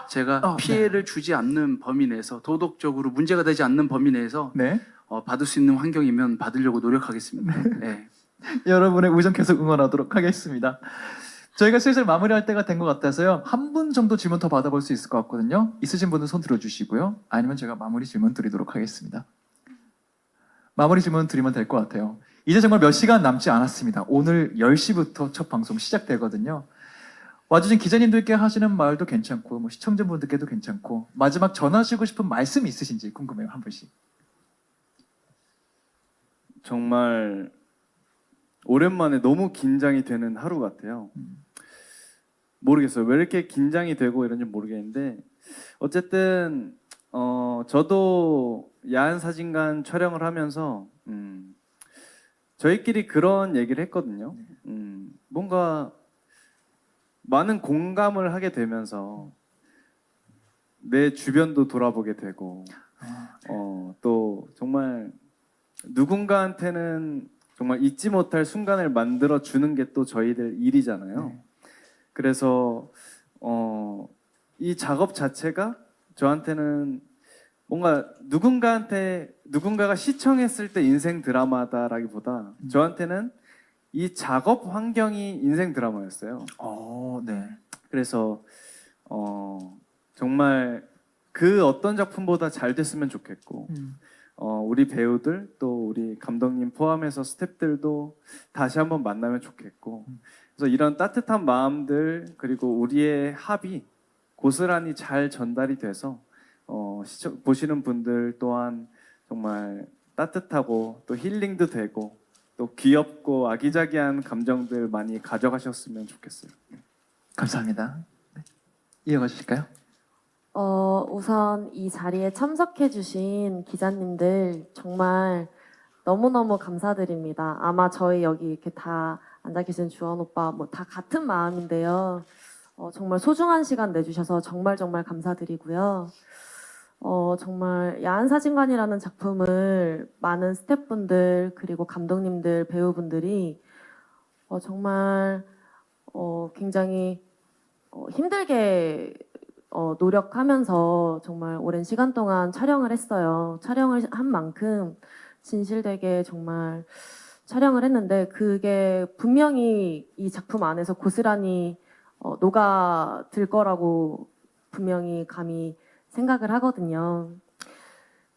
[SPEAKER 3] 제가 피해를 주지 않는 범위 내에서 도덕적으로 문제가 되지 않는 범위 내에서
[SPEAKER 1] 네.
[SPEAKER 3] 받을 수 있는 환경이면 받으려고 노력하겠습니다. 네.
[SPEAKER 1] 여러분의 우정 계속 응원하도록 하겠습니다. 저희가 슬슬 마무리할 때가 된 것 같아서요. 한 분 정도 질문 더 받아볼 수 있을 것 같거든요. 있으신 분은 손 들어주시고요. 아니면 제가 마무리 질문 드리도록 하겠습니다. 마무리 질문 드리면 될 것 같아요. 이제 정말 몇 시간 남지 않았습니다. 오늘 10시부터 첫 방송 시작되거든요. 와주신 기자님들께 하시는 말도 괜찮고 뭐 시청자분들께도 괜찮고 마지막 전하시고 싶은 말씀 있으신지 궁금해요. 한 분씩.
[SPEAKER 6] 정말 오랜만에 너무 긴장이 되는 하루 같아요. 모르겠어요. 왜 이렇게 긴장이 되고 이런지 모르겠는데 어쨌든 저도 야한 사진관 촬영을 하면서 저희끼리 그런 얘기를 했거든요. 뭔가 많은 공감을 하게 되면서 내 주변도 돌아보게 되고 또 정말 누군가한테는 정말 잊지 못할 순간을 만들어 주는 게 또 저희들 일이잖아요.
[SPEAKER 1] 네.
[SPEAKER 6] 그래서 이 작업 자체가 저한테는 뭔가 누군가가 시청했을 때 인생 드라마다라기보다 저한테는 이 작업 환경이 인생 드라마였어요.
[SPEAKER 1] 네.
[SPEAKER 6] 그래서 정말 그 어떤 작품보다 잘 됐으면 좋겠고 우리 배우들 또 우리 감독님 포함해서 스태프들도 다시 한번 만나면 좋겠고 그래서 이런 따뜻한 마음들 그리고 우리의 합이 고스란히 잘 전달이 돼서 보시는 분들 또한 정말 따뜻하고 또 힐링도 되고 또 귀엽고 아기자기한 감정들 많이 가져가셨으면 좋겠어요.
[SPEAKER 1] 감사합니다. 네. 이어가 주실까요?
[SPEAKER 5] 우선 이 자리에 참석해주신 기자님들 정말 너무너무 감사드립니다. 아마 저희 여기 이렇게 다 앉아 계신 주원 오빠 뭐 다 같은 마음인데요. 정말 소중한 시간 내주셔서 정말 감사드리고요. 정말 야한 사진관이라는 작품을 많은 스태프분들 그리고 감독님들 배우분들이 정말 굉장히 힘들게 노력하면서 정말 오랜 시간 동안 촬영을 했어요. 촬영을 한 만큼 진실되게 정말 촬영을 했는데 그게 분명히 이 작품 안에서 고스란히 녹아들 거라고 분명히 감히 생각을 하거든요.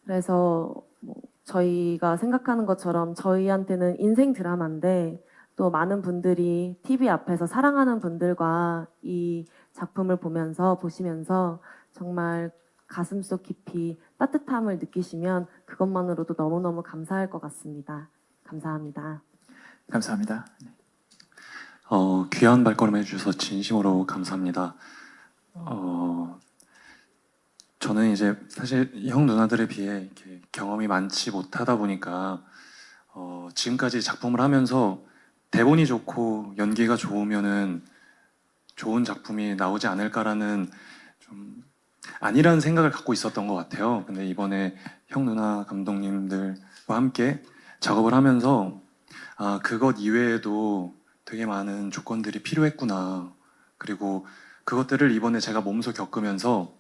[SPEAKER 5] 그래서 뭐 저희가 생각하는 것처럼 저희한테는 인생 드라마인데 또 많은 분들이 TV 앞에서 사랑하는 분들과 이 작품을 보시면서 정말 가슴속 깊이 따뜻함을 느끼시면 그것만으로도 너무너무 감사할 것 같습니다. 감사합니다.
[SPEAKER 1] 감사합니다.
[SPEAKER 4] 귀한 발걸음 해주셔서 진심으로 감사합니다. 저는 이제 사실 형 누나들에 비해 이렇게 경험이 많지 못하다 보니까 지금까지 작품을 하면서 대본이 좋고 연기가 좋으면은 좋은 작품이 나오지 않을까라는 좀 아니라는 생각을 갖고 있었던 것 같아요. 근데 이번에 형 누나 감독님들과 함께 작업을 하면서 그것 이외에도 되게 많은 조건들이 필요했구나. 그리고 그것들을 이번에 제가 몸소 겪으면서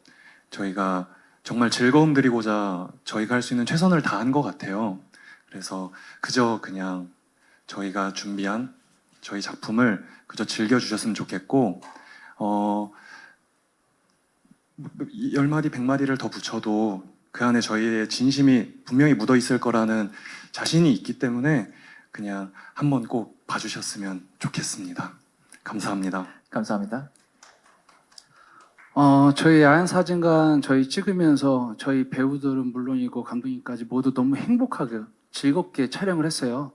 [SPEAKER 4] 저희가 정말 즐거움 드리고자 저희가 할 수 있는 최선을 다한 것 같아요. 그래서 그저 그냥 저희가 준비한 저희 작품을 그저 즐겨주셨으면 좋겠고 10마디, 100마디를 더 붙여도 그 안에 저희의 진심이 분명히 묻어있을 거라는 자신이 있기 때문에 그냥 한번 꼭 봐주셨으면 좋겠습니다. 감사합니다.
[SPEAKER 1] 감사합니다.
[SPEAKER 3] 저희 야한 사진관 저희 찍으면서 저희 배우들은 물론이고 감독님까지 모두 너무 행복하게 즐겁게 촬영을 했어요.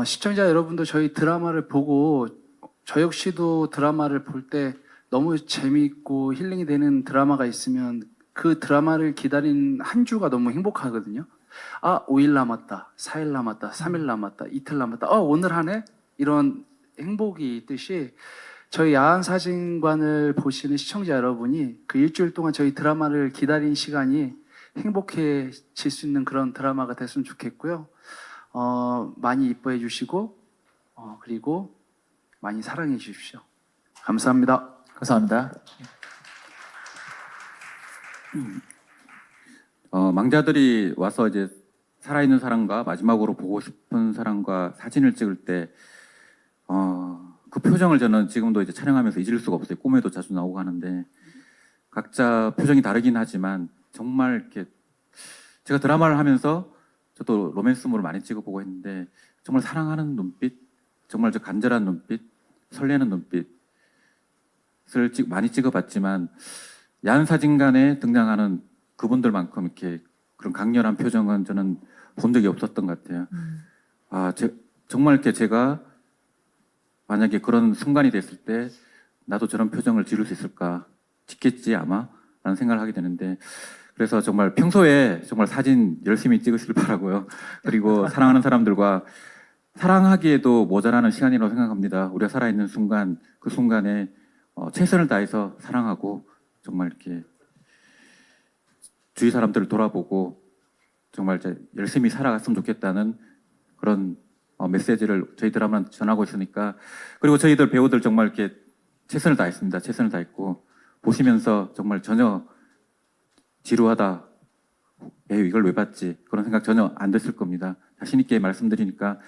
[SPEAKER 3] 시청자 여러분도 저희 드라마를 보고 저 역시도 드라마를 볼 때 너무 재미있고 힐링이 되는 드라마가 있으면 그 드라마를 기다린 한 주가 너무 행복하거든요. 5일 남았다, 4일 남았다, 3일 남았다, 이틀 남았다, 오늘 하네? 이런 행복이 있듯이 저희 야한 사진관을 보시는 시청자 여러분이 그 일주일 동안 저희 드라마를 기다린 시간이 행복해질 수 있는 그런 드라마가 됐으면 좋겠고요. 많이 이뻐해 주시고 그리고 많이 사랑해 주십시오. 감사합니다.
[SPEAKER 1] 감사합니다.
[SPEAKER 2] 망자들이 와서 이제 살아있는 사람과 마지막으로 보고 싶은 사람과 사진을 찍을 때, 그 표정을 저는 지금도 이제 촬영하면서 잊을 수가 없어요. 꿈에도 자주 나오고 하는데, 각자 표정이 다르긴 하지만, 정말 이렇게, 제가 드라마를 하면서 저도 로맨스물을 많이 찍어보고 했는데, 정말 사랑하는 눈빛, 정말 저 간절한 눈빛, 설레는 눈빛을 많이 찍어봤지만, 야한 사진관에 등장하는 그분들만큼 이렇게 그런 강렬한 표정은 저는 본 적이 없었던 것 같아요. 정말 이렇게 제가 만약에 그런 순간이 됐을 때 나도 저런 표정을 지을 수 있을까? 짓겠지 아마? 라는 생각을 하게 되는데, 그래서 정말 평소에 정말 사진 열심히 찍으시길 바라고요. 그리고 사랑하는 사람들과 사랑하기에도 모자라는 시간이라고 생각합니다. 우리가 살아있는 순간, 그 순간에 최선을 다해서 사랑하고 정말 이렇게 주위 사람들을 돌아보고 정말 이제 열심히 살아갔으면 좋겠다는 그런 메시지를 저희 드라마는 전하고 있으니까, 그리고 저희들 배우들 정말 이렇게 최선을 다했습니다. 최선을 다했고 보시면서 정말 전혀 지루하다, 에휴 이걸 왜 봤지, 그런 생각 전혀 안 드실 겁니다. 자신 있게 말씀드리니까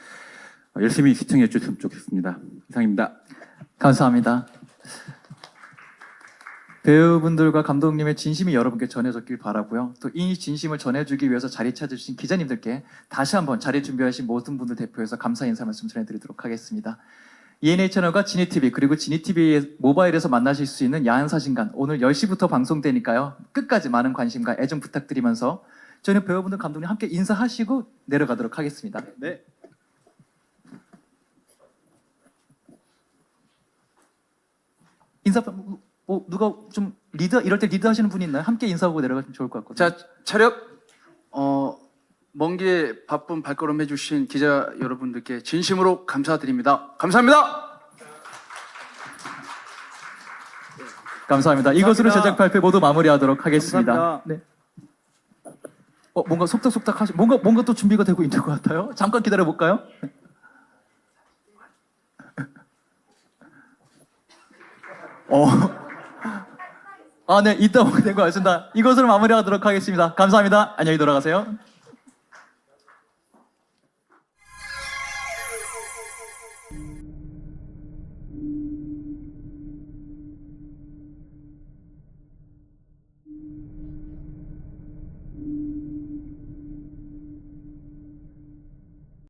[SPEAKER 2] 열심히 시청해 주셨으면 좋겠습니다. 이상입니다.
[SPEAKER 1] 감사합니다. 배우분들과 감독님의 진심이 여러분께 전해졌길 바라고요. 또 이 진심을 전해주기 위해서 자리 찾으신 기자님들께 다시 한번 자리 준비하신 모든 분들 대표해서 감사 인사 말씀 전해드리도록 하겠습니다. ENA 채널과 지니TV 그리고 지니TV의 모바일에서 만나실 수 있는 야한 사진관, 오늘 10시부터 방송되니까요. 끝까지 많은 관심과 애정 부탁드리면서 저희는 배우분들 감독님 함께 인사하시고 내려가도록 하겠습니다.
[SPEAKER 6] 네.
[SPEAKER 1] 인사 누가 좀 이럴 때 리드 하시는 분이 있나요? 함께 인사하고 내려가시면 좋을 것 같거든요.
[SPEAKER 3] 자, 차렷. 먼 길 바쁜 발걸음 해주신 기자 여러분들께 진심으로 감사드립니다. 감사합니다.
[SPEAKER 1] 감사합니다. 이것으로 제작 발표 모두 마무리하도록 하겠습니다.
[SPEAKER 6] 감사합니다.
[SPEAKER 1] 네. 뭔가 속닥속닥 뭔가 또 준비가 되고 있는 것 같아요. 잠깐 기다려 볼까요? 네, 이따 오게 된 것 같습니다. 이것으로 마무리하도록 하겠습니다. 감사합니다. 안녕히 돌아가세요.